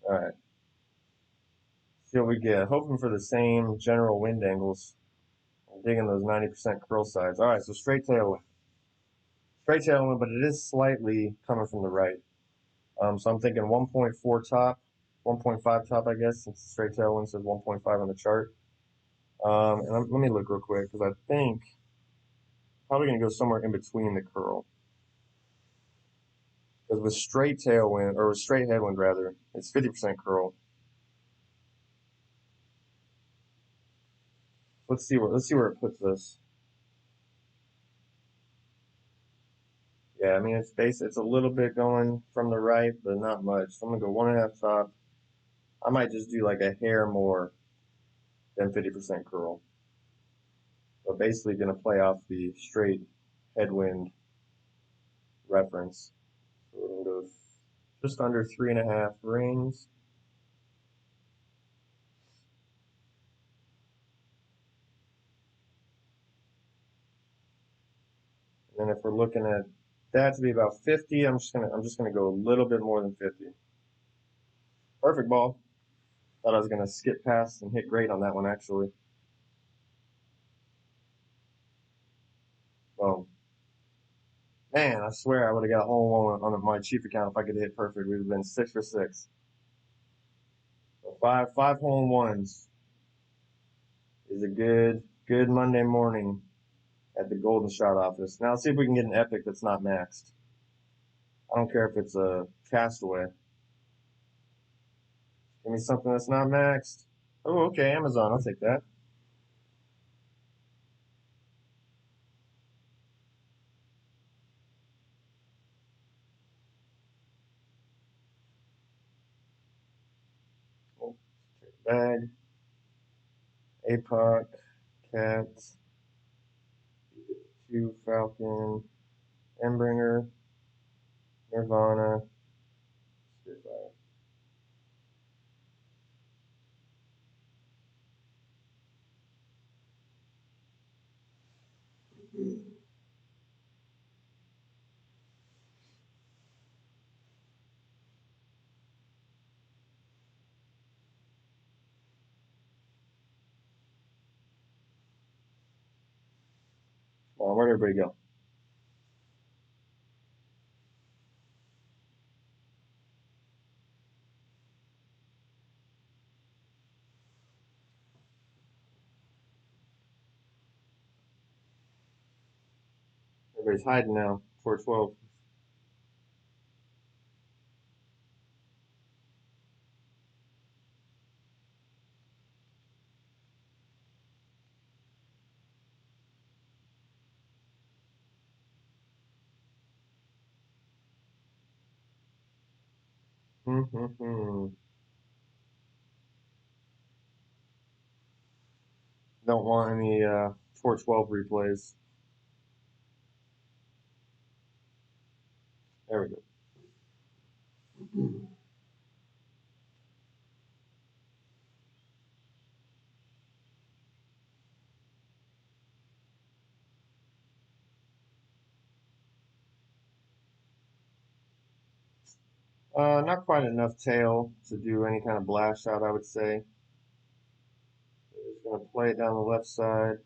All right. See what we get. Hoping for the same general wind angles. I'm digging those 90% curl sides. All right, so straight tailwind. Straight tailwind, but it is slightly coming from the right. So I'm thinking 1.4 top, 1.5 top, I guess, since straight tailwind says 1.5 on the chart. Let me look real quick because I think probably going to go somewhere in between the curl. Because with straight tailwind, or with straight headwind rather, it's 50% curl. Let's see where it puts us. Yeah, I mean it's a little bit going from the right, but not much. So I'm gonna go 1.5 top. I might just do like a hair more than 50% curl. But basically gonna play off the straight headwind reference. So we're gonna go just under 3.5 rings. And then if we're looking at that to be about 50, I'm just gonna go a little bit more than 50. Perfect ball. Thought I was gonna skip past and hit great on that one actually. Well, man, I swear I would have got a hole on my chief account if I could hit perfect. We'd have been 6 for 6. So five hole in ones is a good Monday morning at the Golden Shot office. Now let's see if we can get an epic that's not maxed. I don't care if it's a castaway. Give me something that's not maxed. Oh, okay, Amazon. I'll take that. Oh, bag. APOC. Cat. 2 Falcon. Embringer. Nirvana. Spitfire. Where'd everybody go? Everybody's hiding now. 412. Don't want any 412 replays. There we go. Not quite enough tail to do any kind of blast shot, I would say. Just going to play it down the left side.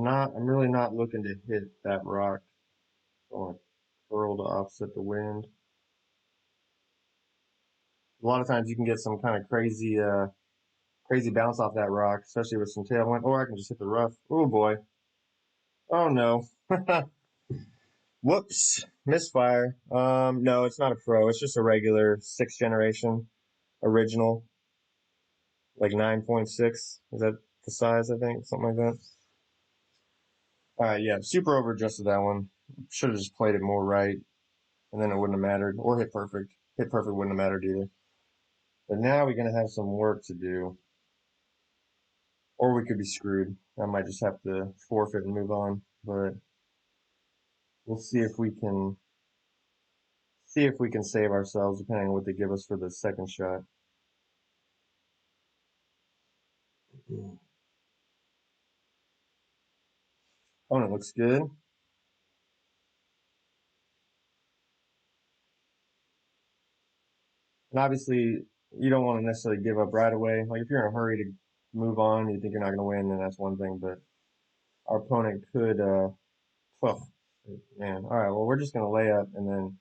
I'm really not looking to hit that rock. I want to curl to offset the wind. A lot of times you can get some kind of crazy bounce off that rock, especially with some tailwind, or I can just hit the rough. Oh boy. Oh no. Whoops. Misfire. No, it's not a pro. It's just a regular 6th generation original. Like 9.6. Is that the size, I think? Something like that. Alright, yeah. Super over adjusted that one. Should have just played it more right, and then it wouldn't have mattered. Or hit perfect. Hit perfect wouldn't have mattered either. But now we're going to have some work to do. Or we could be screwed. I might just have to forfeit and move on. But we'll see if we can save ourselves depending on what they give us for the second shot. Oh, it looks good. And obviously, you don't want to necessarily give up right away. Like if you're in a hurry to move on, you think you're not going to win, then that's one thing. But our opponent could. Oh, man. All right. Well, we're just going to lay up and then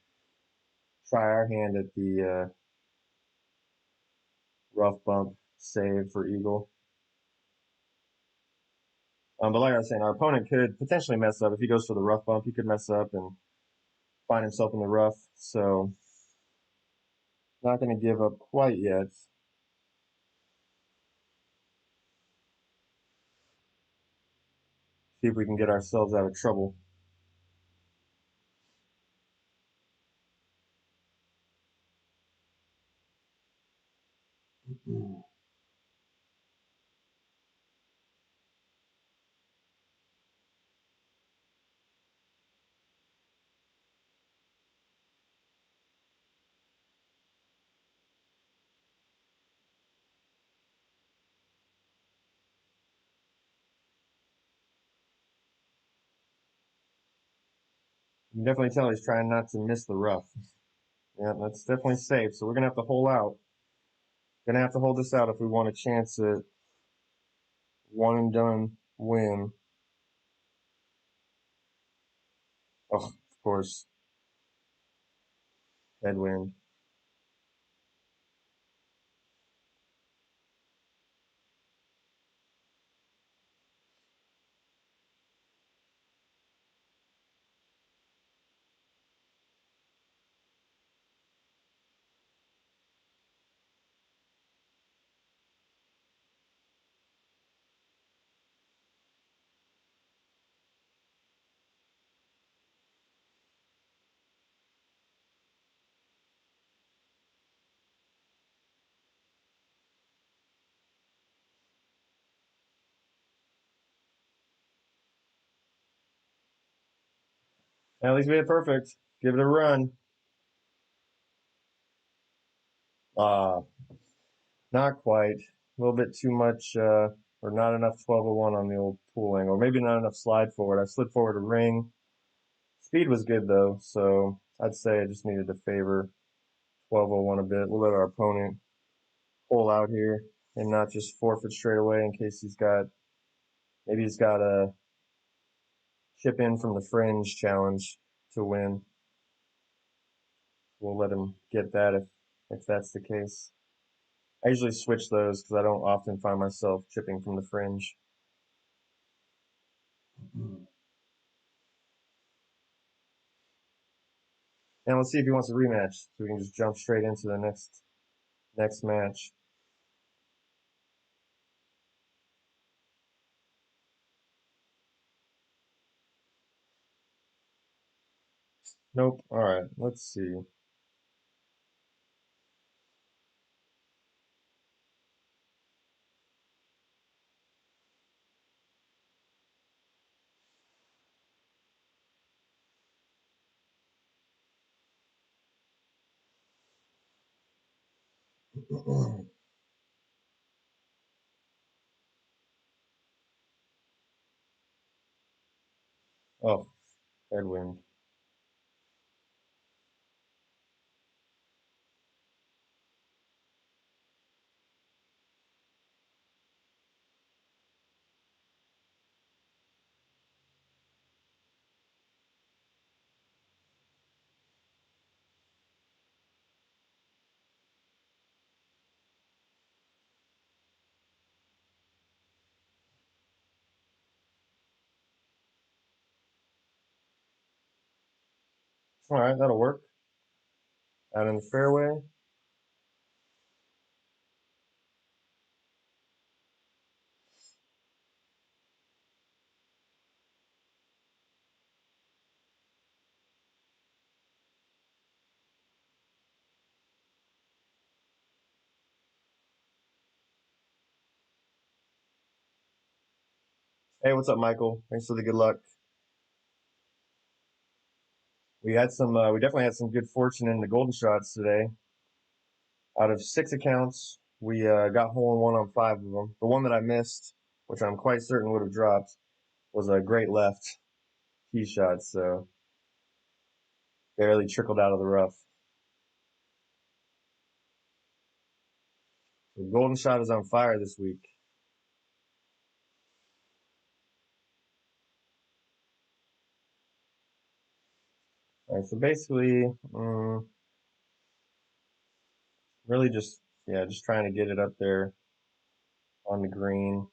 try our hand at the rough bump save for eagle. But like I was saying, our opponent could potentially mess up if he goes for the rough bump. He could mess up and find himself in the rough. So not going to give up quite yet. See if we can get ourselves out of trouble. You can definitely tell he's trying not to miss the rough. Yeah, that's definitely safe. So we're gonna have to hold out. Gonna have to hold this out if we want a chance at one and done win. Oh, of course, headwind. At least we hit perfect. Give it a run. Uh, Not quite. A little bit too much, or not enough 1201 on the old pooling, or maybe not enough slide forward. I slid forward a ring. Speed was good though, so I'd say I just needed to favor 1201 a bit. We'll let our opponent pull out here and not just forfeit straight away in case maybe he's got a chip in from the fringe challenge to win. We'll let him get that if that's the case. I usually switch those because I don't often find myself chipping from the fringe. And let's see if he wants a rematch, so we can just jump straight into the next match. Nope. All right. Let's see. Oh, headwind. All right, that'll work. Out in the fairway. Hey, what's up, Michael? Thanks for the good luck. We had some. We definitely had some good fortune in the golden shots today. Out of 6 accounts, we got hole in one on 5 of them. The one that I missed, which I'm quite certain would have dropped, was a great left tee shot, so barely trickled out of the rough. The golden shot is on fire this week. All right, so basically, really just just trying to get it up there on the green.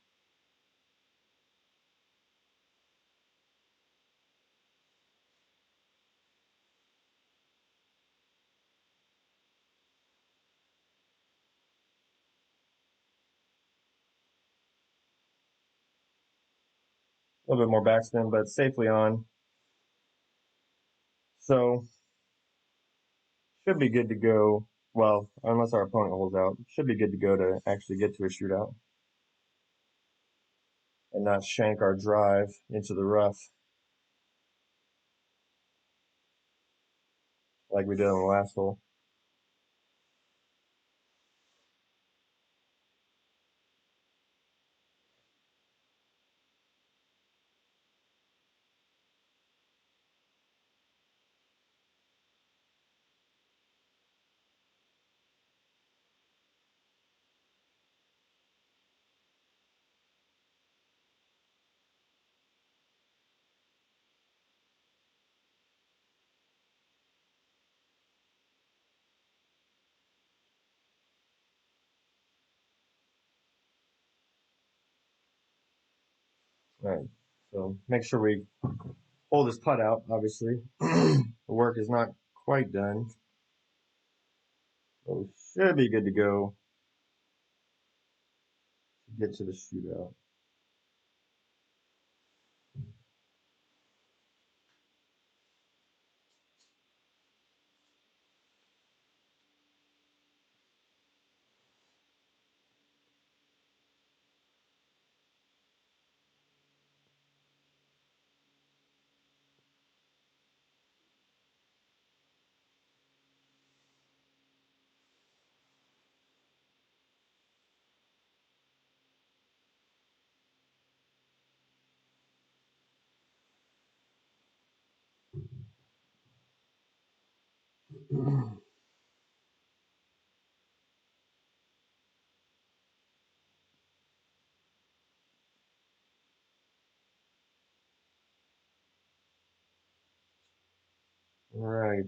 A little bit more backspin, but safely on. So should be good to go. Well, unless our opponent holds out, should be good to go to actually get to a shootout and not shank our drive into the rough like we did on the last hole. All right. So make sure we hold this putt out, obviously. The work is not quite done. So we should be good to go to get to the shootout. All right.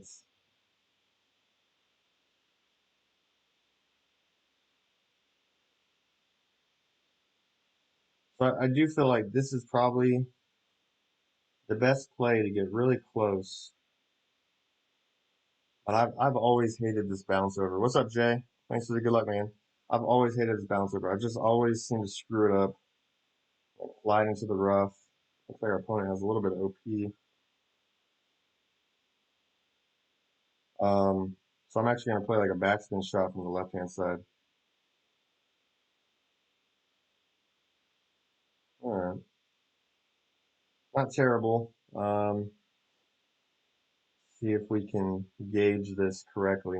So I do feel like this is probably the best play to get really close. But I've always hated this bounce over. What's up, Jay? Thanks for the good luck, man. I've always hated this bounce over. I just always seem to screw it up, like slide into the rough. Looks like our opponent has a little bit of OP. So I'm actually going to play like a backspin shot from the left-hand side. All right. Not terrible. See if we can gauge this correctly.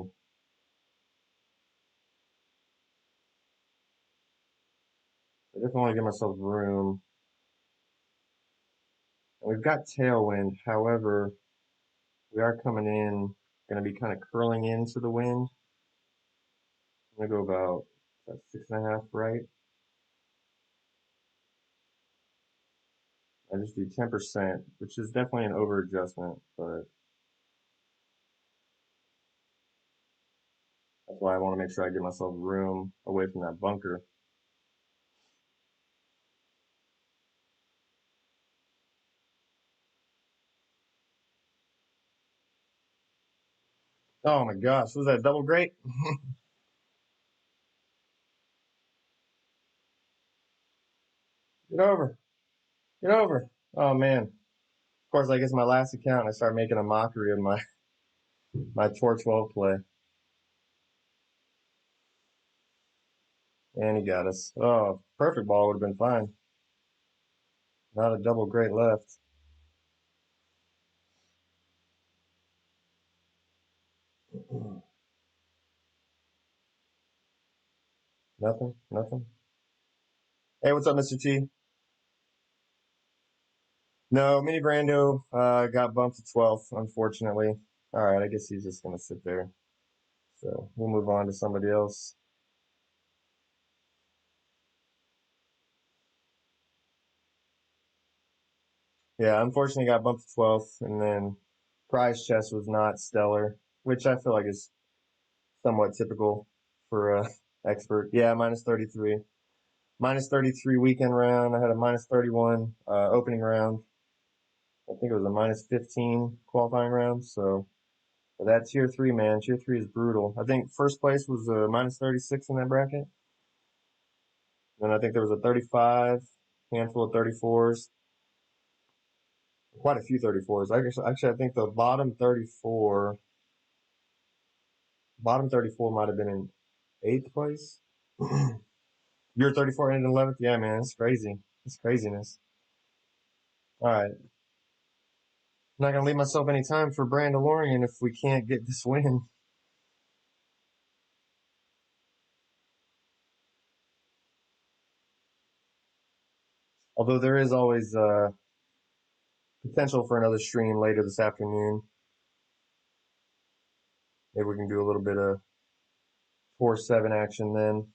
I definitely want to give myself room. And we've got tailwind, however, we are coming in, going to be kind of curling into the wind. I'm going to go about 6.5 right. I just do 10%, which is definitely an over adjustment, but that's why I want to make sure I give myself room away from that bunker. Oh my gosh, was that double great? Get over. Get over. Oh man. Of course, I guess my last account, I started making a mockery of my T12 play. And he got us. Oh, perfect ball would have been fine. Not a double great left. Nothing. Nothing. Hey, what's up, Mr. T? No, Mini Brando got bumped to 12th, unfortunately. All right, I guess he's just going to sit there. So we'll move on to somebody else. Yeah, unfortunately got bumped to 12th, and then prize chest was not stellar, which I feel like is somewhat typical for a expert. Yeah, minus 33. Minus 33 weekend round. I had a minus 31 opening round. I think it was a minus 15 qualifying round. So for that tier 3, man, tier 3 is brutal. I think first place was a minus 36 in that bracket. Then I think there was a 35, handful of 34s, quite a few 34s. Actually, I think the bottom 34 might have been in 8th place. Your 34 ended in 11th? Yeah, man, it's crazy. It's craziness. All right. I'm not going to leave myself any time for Brandolorian if we can't get this win. Although there is always potential for another stream later this afternoon. Maybe we can do a little bit of 4-7 action then.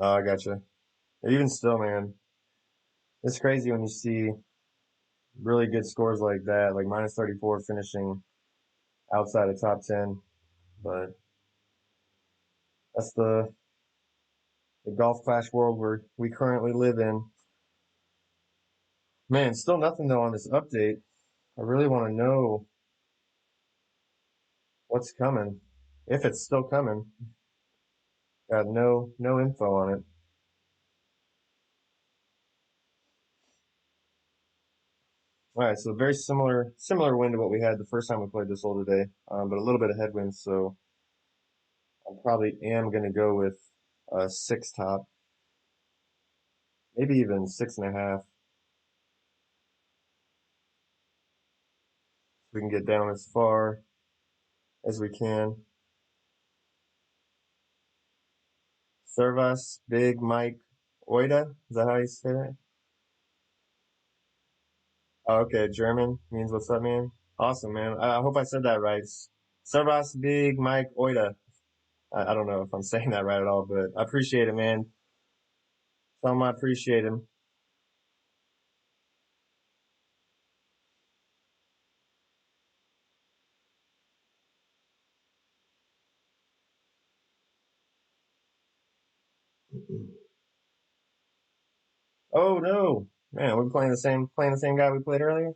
Oh, I gotcha. Even still, man, it's crazy when you see really good scores like that, like minus 34 finishing outside of top 10. But that's the golf clash world we currently live in. Man, still nothing though on this update. I really want to know what's coming, if it's still coming. Got no info on it. All right, so very similar wind to what we had the first time we played this hole today, but a little bit of headwind. So I probably am going to go with a 6 top, maybe even 6.5. We can get down as far as we can. Servus, Big Mike, Oida. Is that how you say that? Oh, okay, German means what's up, man. Awesome, man. I hope I said that right. Servus, Big Mike, Oida. I don't know if I'm saying that right at all, but I appreciate it, man. Tell him I appreciate him. Oh no, man, we're playing the same guy we played earlier.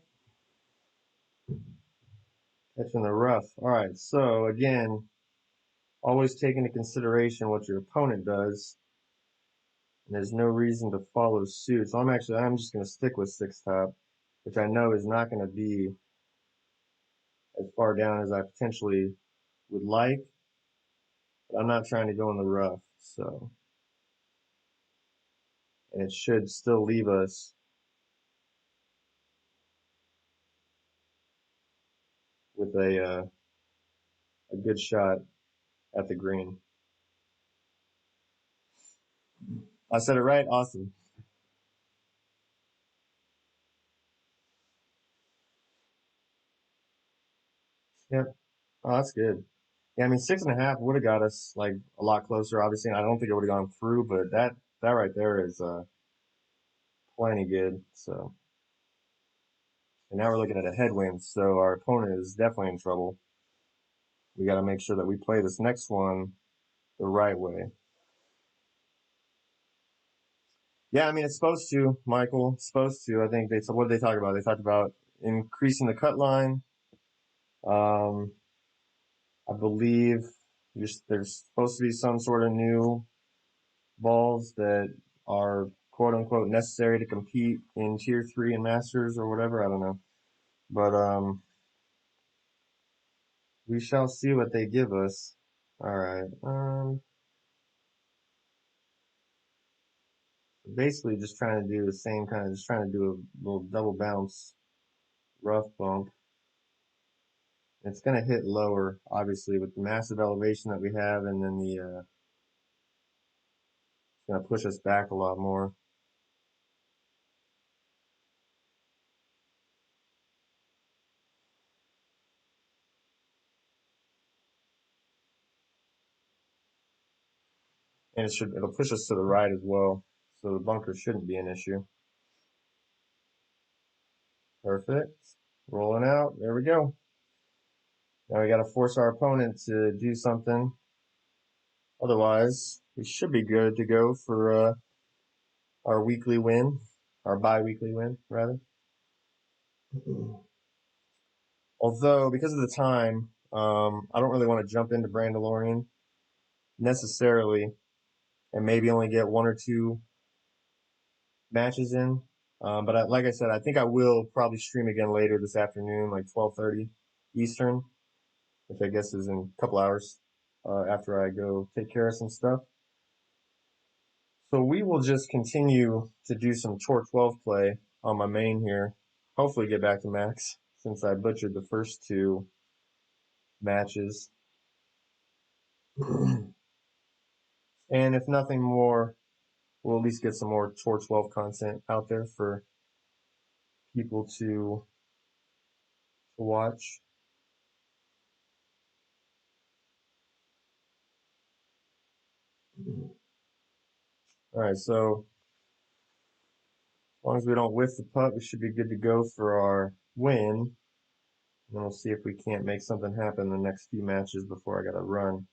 Catching the rough. All right, so again, always take into consideration what your opponent does. And there's no reason to follow suit. So I'm just going to stick with 6 top, which I know is not going to be as far down as I potentially would like. But I'm not trying to go in the rough. So, and it should still leave us with a good shot at the green. I said it right. Awesome. Yep. Oh, that's good. Yeah, I mean 6.5 would have got us like a lot closer. Obviously, and I don't think it would have gone through, but that right there is plenty good. So, and now we're looking at a headwind. So our opponent is definitely in trouble. We got to make sure that we play this next one the right way. Yeah, I mean it's supposed to, Michael. It's supposed to. I think they. So what did they talk about? They talked about increasing the cut line. Um, I believe there's supposed to be some sort of new balls that are quote unquote necessary to compete in tier 3 and masters or whatever. I don't know, but we shall see what they give us. All right. Basically, just trying to do the same kind of, just trying to do a little double bounce rough bump. It's going to hit lower, obviously, with the massive elevation that we have, and then it's going to push us back a lot more. And it'll push us to the right as well, so the bunker shouldn't be an issue. Perfect. Rolling out. There we go. Now we got to force our opponent to do something. Otherwise, we should be good to go for our weekly win, our bi-weekly win, rather. Although, because of the time, I don't really want to jump into Brandolorian necessarily, and maybe only get 1 or 2 matches in. But like I said, I think I will probably stream again later this afternoon, like 12:30 Eastern, which I guess is in a couple hours after I go take care of some stuff. So we will just continue to do some T12 play on my main here. Hopefully get back to max since I butchered the first 2 matches. And if nothing more, we'll at least get some more T12 content out there for people to watch. All right, so as long as we don't whiff the putt, we should be good to go for our win. And then we'll see if we can't make something happen in the next few matches before I got to run.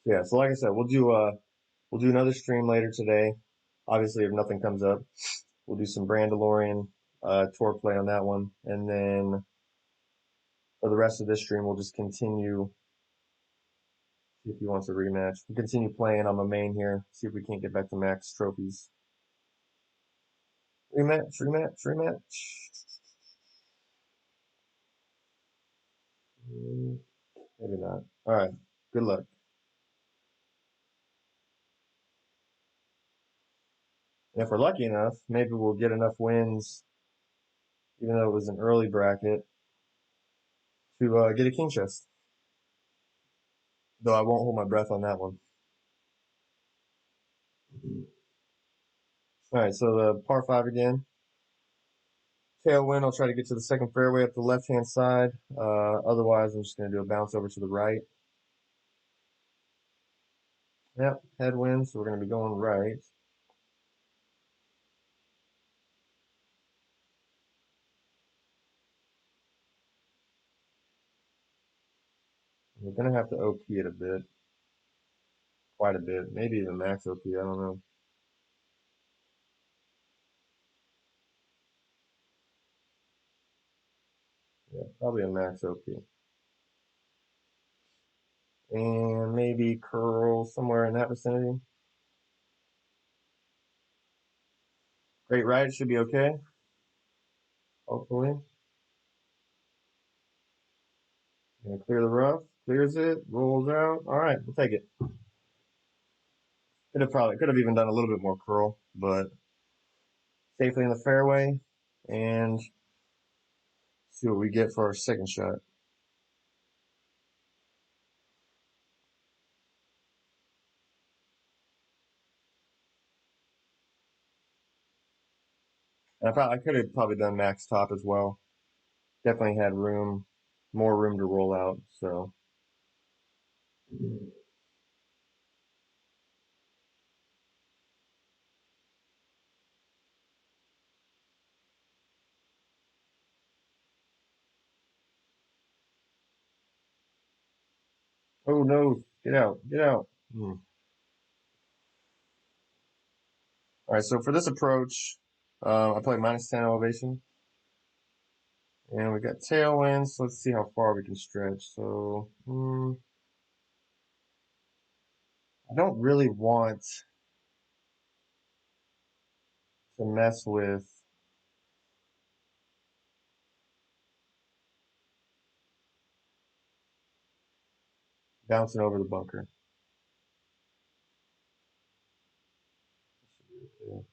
So yeah, so like I said, we'll do another stream later today. Obviously, if nothing comes up, we'll do some Brandolorian tour play on that one, and then for the rest of this stream, we'll just continue. See if he wants a rematch. We'll continue playing on my main here. See if we can't get back to max trophies. Rematch, rematch, rematch. Maybe not. All right. Good luck. And if we're lucky enough, maybe we'll get enough wins, even though it was an early bracket, to get a king chest. Though I won't hold my breath on that one. All right, so the par 5 again. Tailwind, I'll try to get to the second fairway up the left-hand side. Otherwise, I'm just going to do a bounce over to the right. Yep, headwind, so we're going to be going right. We're going to have to OP it a bit. Quite a bit. Maybe even max OP, I don't know. Yeah, probably a max OP. And maybe curl somewhere in that vicinity. Great right should be okay. Hopefully. Gonna clear the rough. Clears it. Rolls out. All right, we'll take it. Could have even done a little bit more curl, but safely in the fairway, and see what we get for our second shot. And I could have probably done max top as well. Definitely had room, more room to roll out. So. Oh no! Get out! Get out! All right. So for this approach, I play -10 elevation, and we got tailwinds. So let's see how far we can stretch. So I don't really want to mess with bouncing over the bunker. Okay.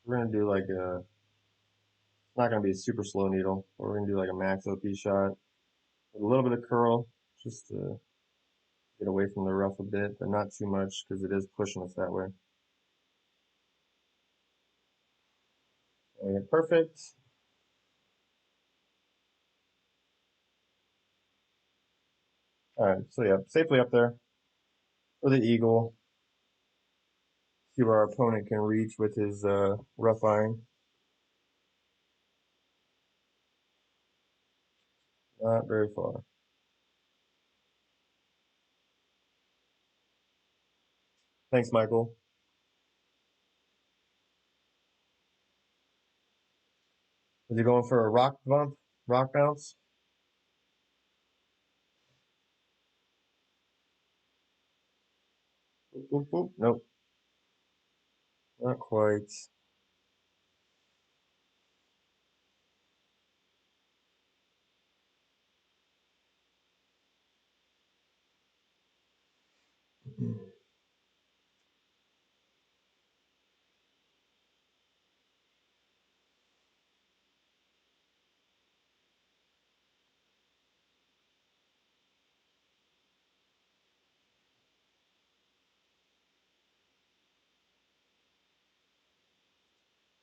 We're gonna do like a. It's not gonna be a super slow needle. But we're gonna do like a max OP shot with a little bit of curl, just to get away from the rough a bit, but not too much because it is pushing us that way. Okay, perfect. All right, so yeah, safely up there for the eagle. See where our opponent can reach with his rough iron. Not very far. Thanks, Michael. Is he going for a rock bump? Rock bounce? Boop, boop, boop. Nope, not quite.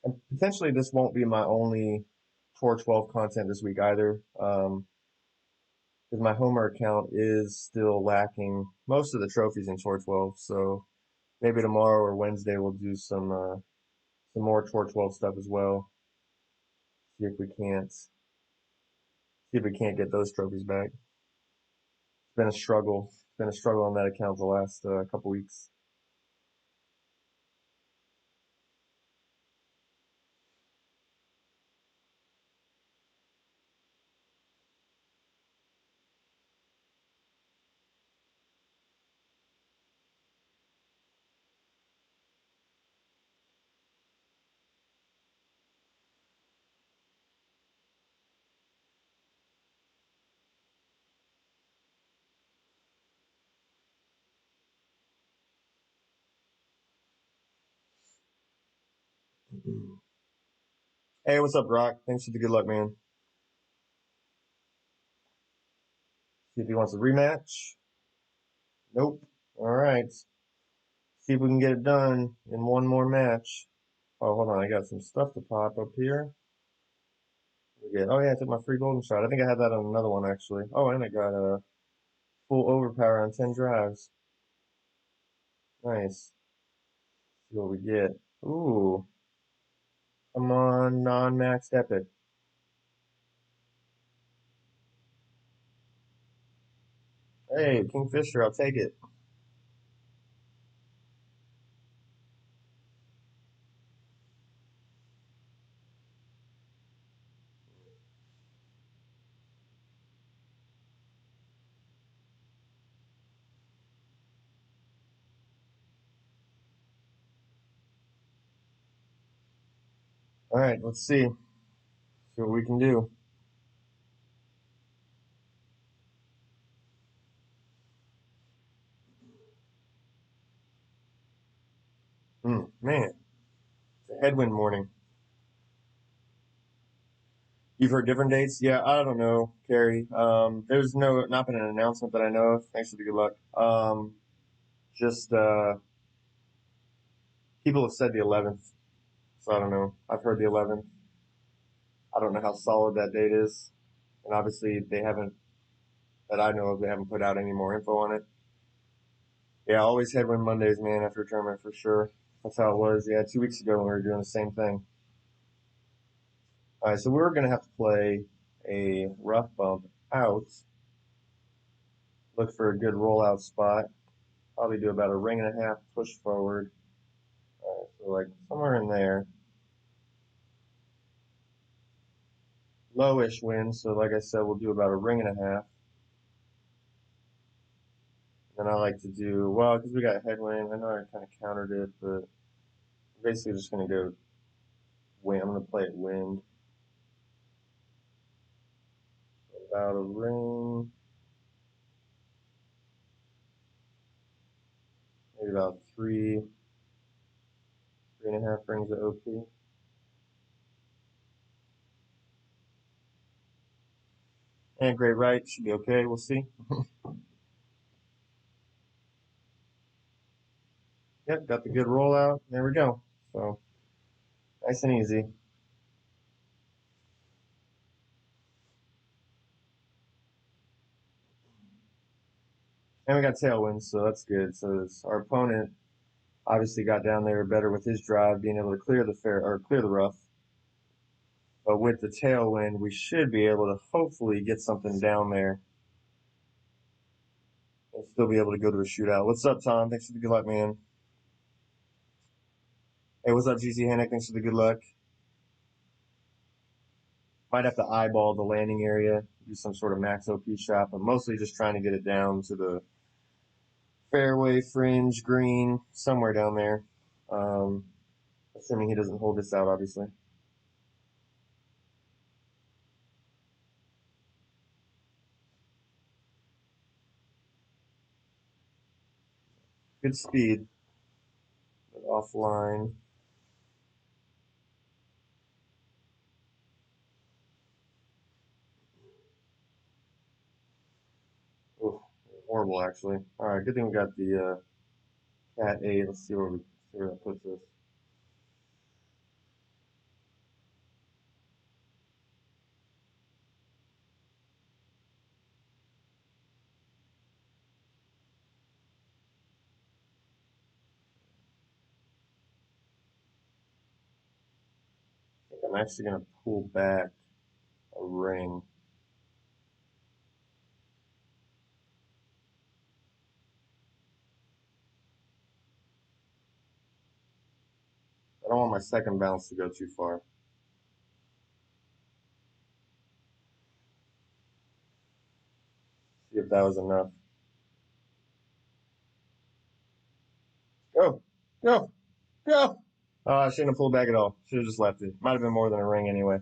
And potentially this won't be my only Tour 12 content this week either, because my Homer account is still lacking most of the trophies in Tour 12. So maybe tomorrow or Wednesday we'll do some more Tour 12 stuff as well. See if we can't get those trophies back. It's been a struggle. It's been a struggle on that account the last couple weeks. Hey, what's up, Rock? Thanks for the good luck, man. See if he wants a rematch. Nope. All right. See if we can get it done in one more match. Oh, hold on. I got some stuff to pop up here. Oh, yeah, I took my free golden shot. I think I had that on another one, actually. Oh, and I got a full overpower on 10 drives. Nice. See what we get. Ooh. Come on, non-maxed epic. Hey, Kingfisher, I'll take it. All right, let's see. See what we can do. Man, it's a headwind morning. You've heard different dates? Yeah, I don't know, Carrie. There's not been an announcement that I know of. Thanks for the good luck. Just people have said the 11th, so I don't know. I've heard the 11th. I don't know how solid that date is, and obviously they haven't, that I know of, they haven't put out any more info on it. Yeah, always headwind Mondays, man, after a tournament for sure. That's how it was. Yeah, 2 weeks ago when we were doing the same thing. All right, so we're gonna have to play a rough bump out. Look for a good rollout spot. Probably do about a ring and a half push forward. All right, so like somewhere in there. Lowish wind, so like I said, we'll do about a ring and a half. And I like to do, well, because we got headwind. I know I kind of countered it, but I'm basically just going to go wind. I'm going to play it wind. About a ring, maybe about three and a half rings of OP. And great right, should be okay. We'll see. Yep, got the good rollout. There we go. So nice and easy. And we got tailwinds, so that's good. So our opponent obviously got down there better with his drive, being able to clear the fair or clear the rough. But with the tailwind, we should be able to hopefully get something down there and still be able to go to a shootout. What's up, Tom? Thanks for the good luck, man. Hey, what's up, GC Hennick? Thanks for the good luck. Might have to eyeball the landing area, do some sort of max OP shot, but mostly just trying to get it down to the fairway fringe green, somewhere down there. Assuming he doesn't hold this out, obviously. Good speed, but offline. Oof, horrible, actually. All right, good thing we got the Cat 8. Let's see where that puts us. I think I'm actually going to pull back a ring. I don't want my second bounce to go too far. See if that was enough. Go, go, go. Oh, I shouldn't have pulled back at all. Should have just left it. Might have been more than a ring anyway.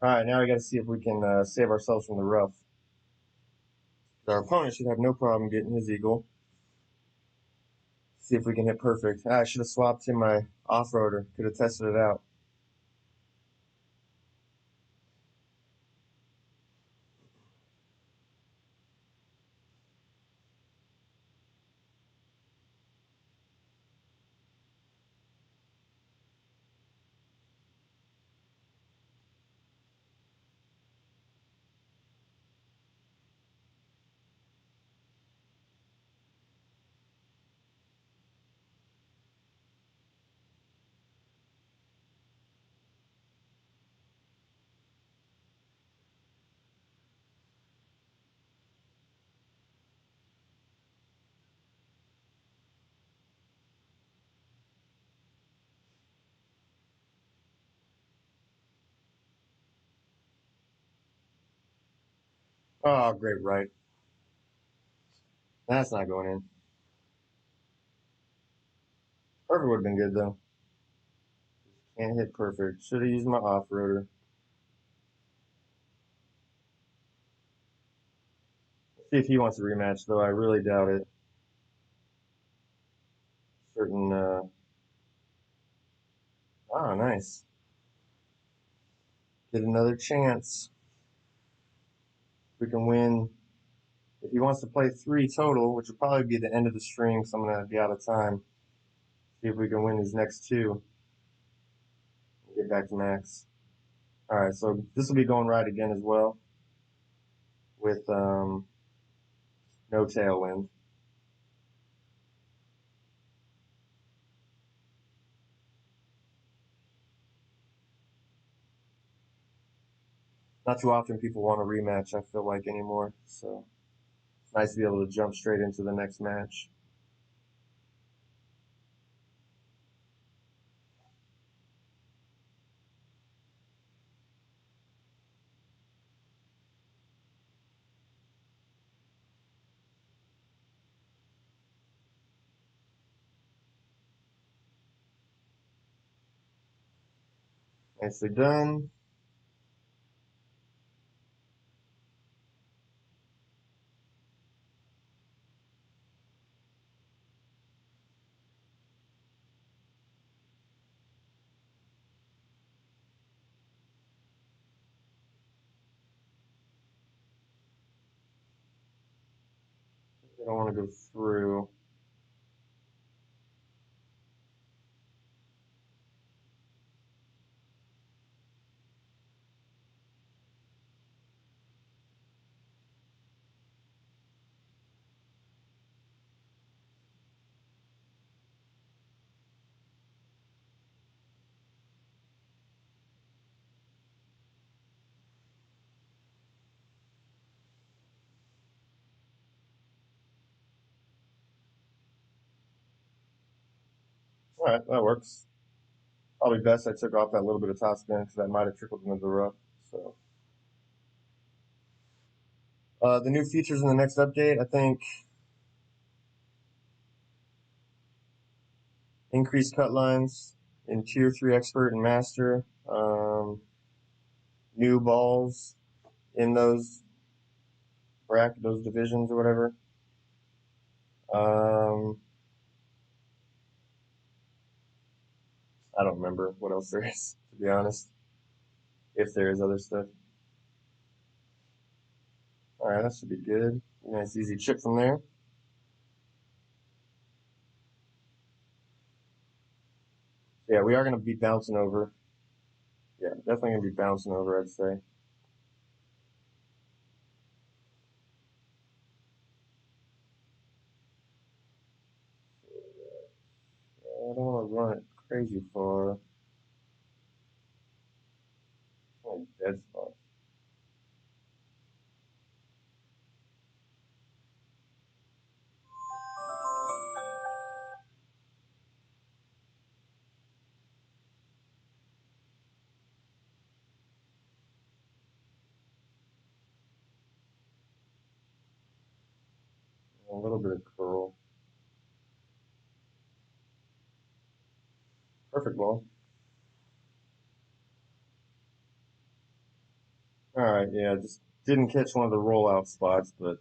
All right, now we got to see if we can save ourselves from the rough. Our opponent should have no problem getting his eagle. See if we can hit perfect. I should have swapped in my off-roader. Could have tested it out. Oh, great right. That's not going in. Perfect would have been good though. Can't hit perfect. Should have used my off-roader. See if he wants a rematch, though. I really doubt it. Certain, nice. Get another chance. We can win. If he wants to play 3 total, which will probably be the end of the stream because I'm going to be out of time. See if we can win these next 2. Get back to max. Alright, so this will be going right again as well. With, no tailwind. Not too often people want a rematch, I feel like, anymore. So it's nice to be able to jump straight into the next match. Nicely done. I don't want to go through. Alright, that works. Probably best I took off that little bit of top spin because that might have trickled into the rough. So, the new features in the next update, I think, increased cut lines in Tier 3 Expert and Master. New balls in those those divisions or whatever. I don't remember what else there is, to be honest. If there is other stuff. Alright, that should be good. Nice easy chip from there. Yeah, we are going to be bouncing over. Yeah, definitely going to be bouncing over, I'd say. I don't want to run it crazy far. Like dead spot. A little bit of curl. Perfect ball. Alright, yeah, just didn't catch one of the rollout spots, but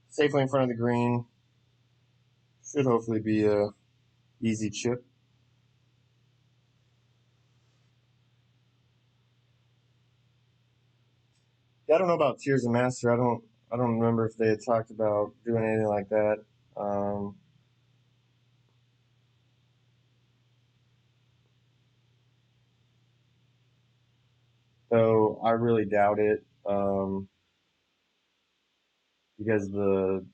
safely in front of the green. Should hopefully be a easy chip. Yeah, I don't know about Tiers of Master. I don't remember if they had talked about doing anything like that. So I really doubt it. Because the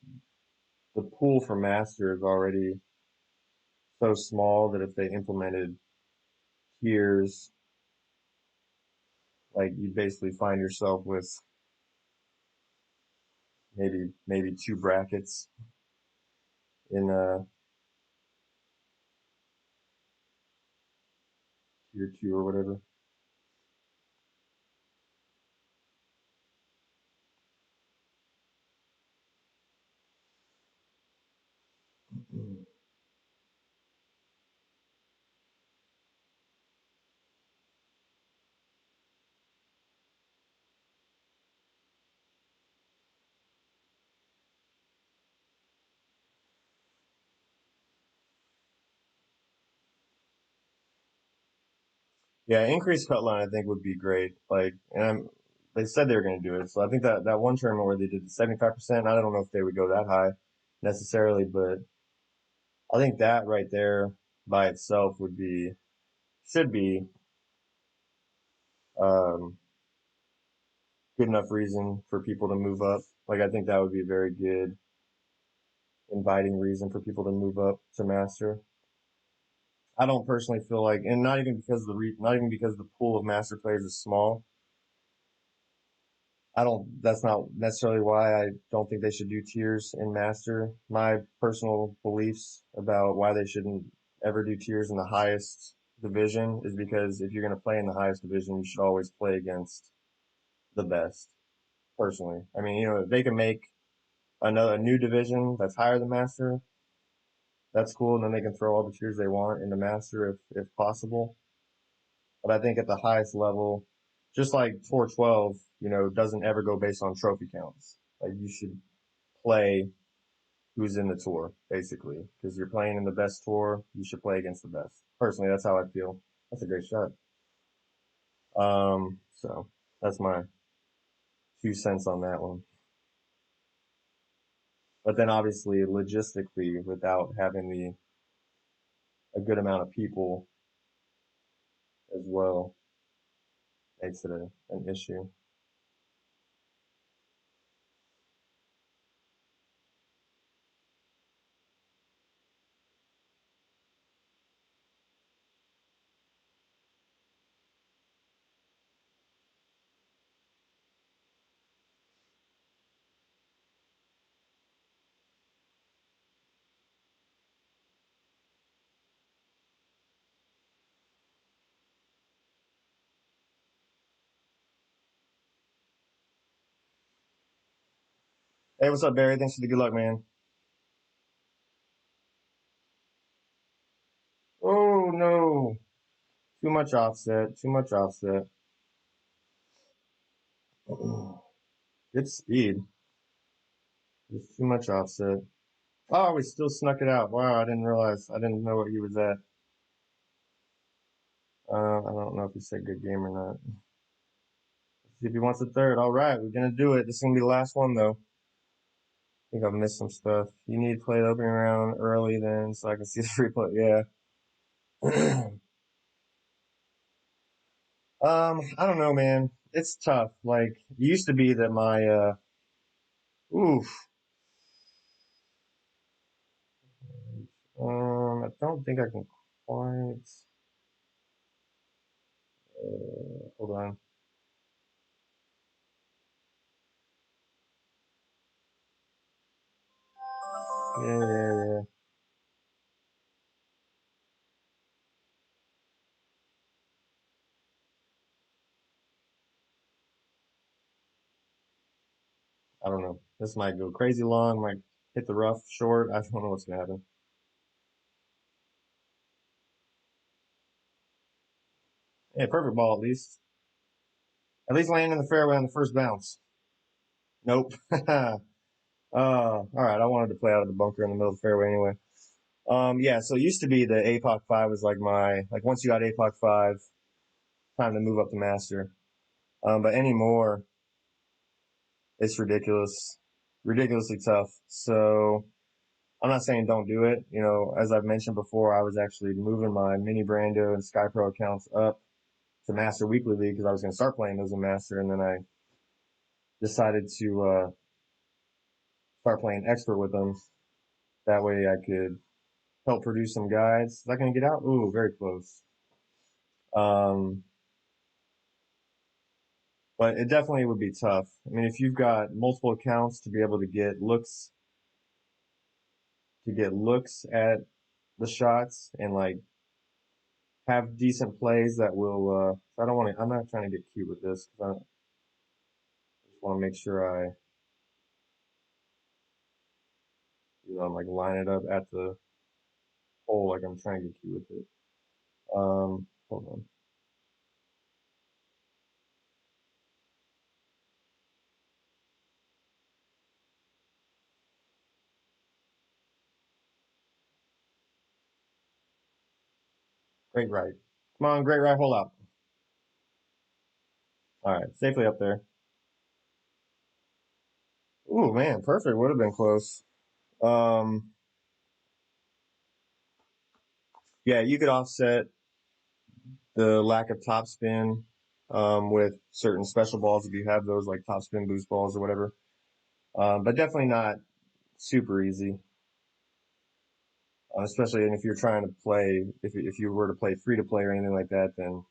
pool for Master is already so small that if they implemented tiers, like you basically find yourself with maybe 2 brackets in tier 2 or whatever. Yeah, increased cut line I think would be great. Like, they said they were going to do it, so I think that one tournament where they did the 75%, I don't know if they would go that high necessarily, but I think that right there by itself should be um, good enough reason for people to move up. Like, I think that would be a very good inviting reason for people to move up to master. I don't personally feel like, and not even because not even because the pool of master players is small. I don't. That's not necessarily why I don't think they should do tiers in master. My personal beliefs about why they shouldn't ever do tiers in the highest division is because if you're going to play in the highest division, you should always play against the best. Personally, I mean, if they can make a new division that's higher than master, that's cool, and then they can throw all the tiers they want into master if possible. But I think at the highest level, just like Tour 12, doesn't ever go based on trophy counts. Like, you should play who's in the tour, basically, because you're playing in the best tour. You should play against the best. Personally, that's how I feel. That's a great shot. So that's my 2 cents on that one. But then obviously, logistically, without having a good amount of people as well, makes it an issue. Hey, what's up, Barry? Thanks for the good luck, man. Oh no, too much offset. Too much offset. Good speed. Just too much offset. Oh, we still snuck it out. Wow, I didn't realize. I didn't know what he was at. I don't know if he said good game or not. Let's see if he wants a third. All right, we're gonna do it. This is gonna be the last one though. I think I've missed some stuff. You need to play the opening round early then, so I can see the replay. Yeah. I don't know, man. It's tough. Like, it used to be that oof. I don't think I can quite. Hold on. Yeah, yeah, yeah. I don't know. This might go crazy long, might hit the rough short. I don't know what's gonna happen. Hey, perfect ball at least. At least land in the fairway on the first bounce. Nope. All right. I wanted to play out of the bunker in the middle of the fairway anyway. Yeah. So it used to be the APOC 5 was like once you got APOC 5, time to move up to master. But anymore, it's ridiculously tough. So I'm not saying don't do it. As I've mentioned before, I was actually moving my mini Brando and Sky Pro accounts up to Master Weekly League because I was going to start playing those in Master, and then I decided to start playing Expert with them. That way I could help produce some guides. Is that going to get out? Ooh, very close. Um, but it definitely would be tough. I mean, if you've got multiple accounts to be able to get looks at the shots and like have decent plays that will. I don't want to. I'm not trying to get cute with this because I just want to make sure I'm like line it up at the hole like I'm trying to get cute with it. Hold on. Great right. Come on, great right. Hold up. Alright, safely up there. Ooh, man, perfect. Would have been close. Yeah, you could offset the lack of topspin with certain special balls if you have those, like topspin boost balls or whatever. But definitely not super easy. Especially if you're trying to play, if you were to play free to play or anything like that, then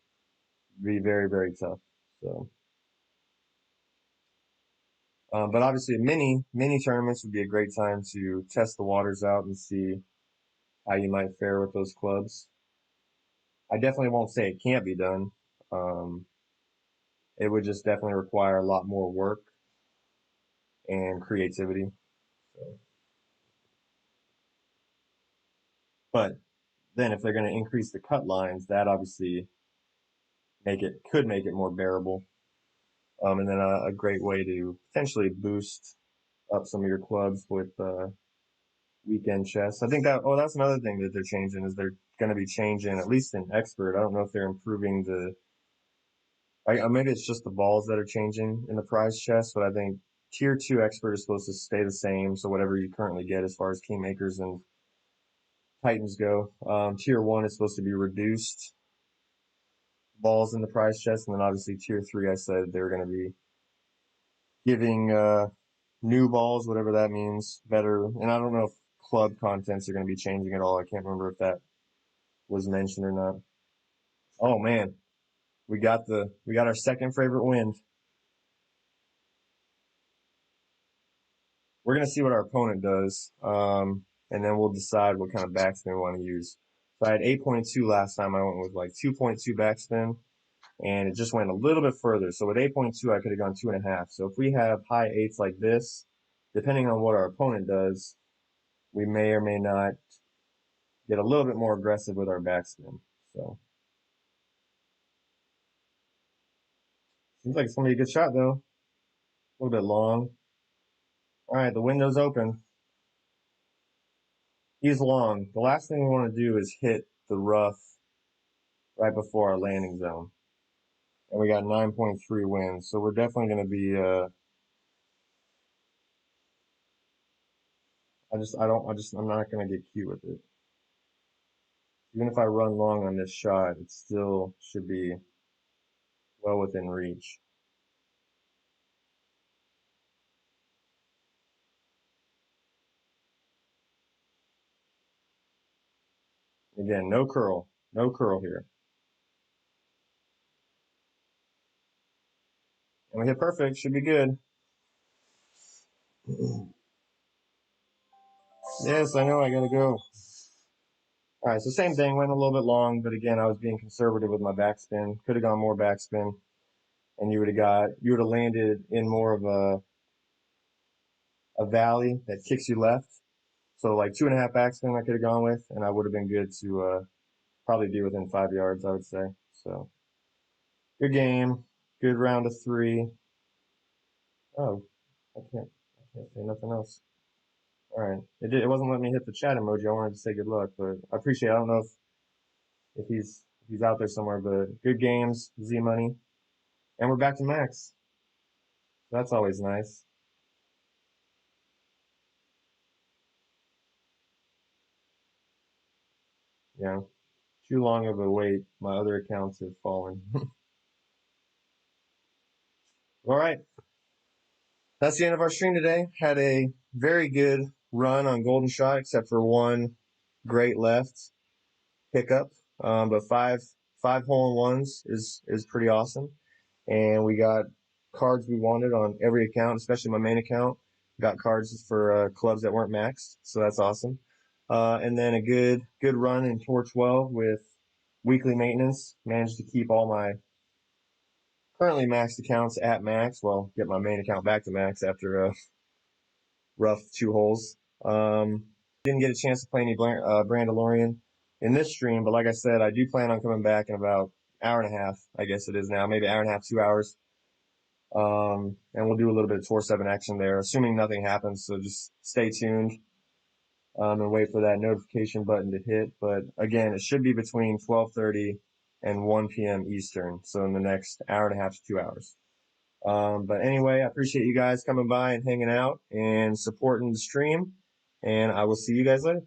it'd be very, very tough. So, but obviously, mini tournaments would be a great time to test the waters out and see how you might fare with those clubs. I definitely won't say it can't be done. Um, it would just definitely require a lot more work and creativity. So, but then if they're going to increase the cut lines, that obviously could make it more bearable. And then a great way to potentially boost up some of your clubs with weekend chess. I think that's another thing that they're changing is they're going to be changing, at least in expert. I don't know if they're improving maybe it's just the balls that are changing in the prize chess, but I think tier 2 expert is supposed to stay the same. So whatever you currently get as far as kingmakers and titans go, tier 1 is supposed to be reduced balls in the prize chest, and then obviously tier 3, I said they're going to be giving new balls, whatever that means, better. And I don't know if club contents are going to be changing at all. I can't remember if that was mentioned or not. Oh man, we got our second favorite wind. We're going to see what our opponent does, and then we'll decide what kind of backspin we want to use. So I had 8.2 last time. I went with like 2.2 backspin, and it just went a little bit further. So with 8.2, I could have gone 2.5. So if we have high eights like this, depending on what our opponent does, we may or may not get a little bit more aggressive with our backspin. So seems like it's going to be a good shot though. A little bit long. All right, the window's open. He's long. The last thing we want to do is hit the rough right before our landing zone. And we got 9.3 wins, so we're definitely going to be. I'm not going to get cute with it. Even if I run long on this shot, it still should be well within reach. Again, no curl here. And we hit perfect, should be good. Yes, I know, I gotta go. All right, so same thing, went a little bit long, but again, I was being conservative with my backspin. Could have gone more backspin, and you would have landed in more of a valley that kicks you left. So like 2.5 backspin I could have gone with, and I would have been good to probably be within 5 yards, I would say. So good game, good round of three. Oh, I can't say nothing else. All right, it wasn't letting me hit the chat emoji. I wanted to say good luck, but I appreciate it. I don't know if he's out there somewhere, but good games, Z Money. And we're back to max. That's always nice. Yeah. Too long of a wait. My other accounts have fallen. All right. That's the end of our stream today. Had a very good run on Golden Shot, except for one great left pickup. But five hole in ones is pretty awesome. And we got cards we wanted on every account, especially my main account. Got cards for clubs that weren't maxed, so that's awesome. And then a good run in Tour 12 with weekly maintenance. Managed to keep all my currently maxed accounts at max. Well, get my main account back to max after a rough 2 holes. Didn't get a chance to play any Brandolorian in this stream, but like I said, I do plan on coming back in about hour and a half. I guess it is now, maybe hour and a half, 2 hours. And we'll do a little bit of Tour 7 action there, assuming nothing happens. So just stay tuned and wait for that notification button to hit. But again, it should be between 12:30 and 1 p.m. Eastern. So in the next hour and a half to 2 hours. But anyway, I appreciate you guys coming by and hanging out and supporting the stream. And I will see you guys later.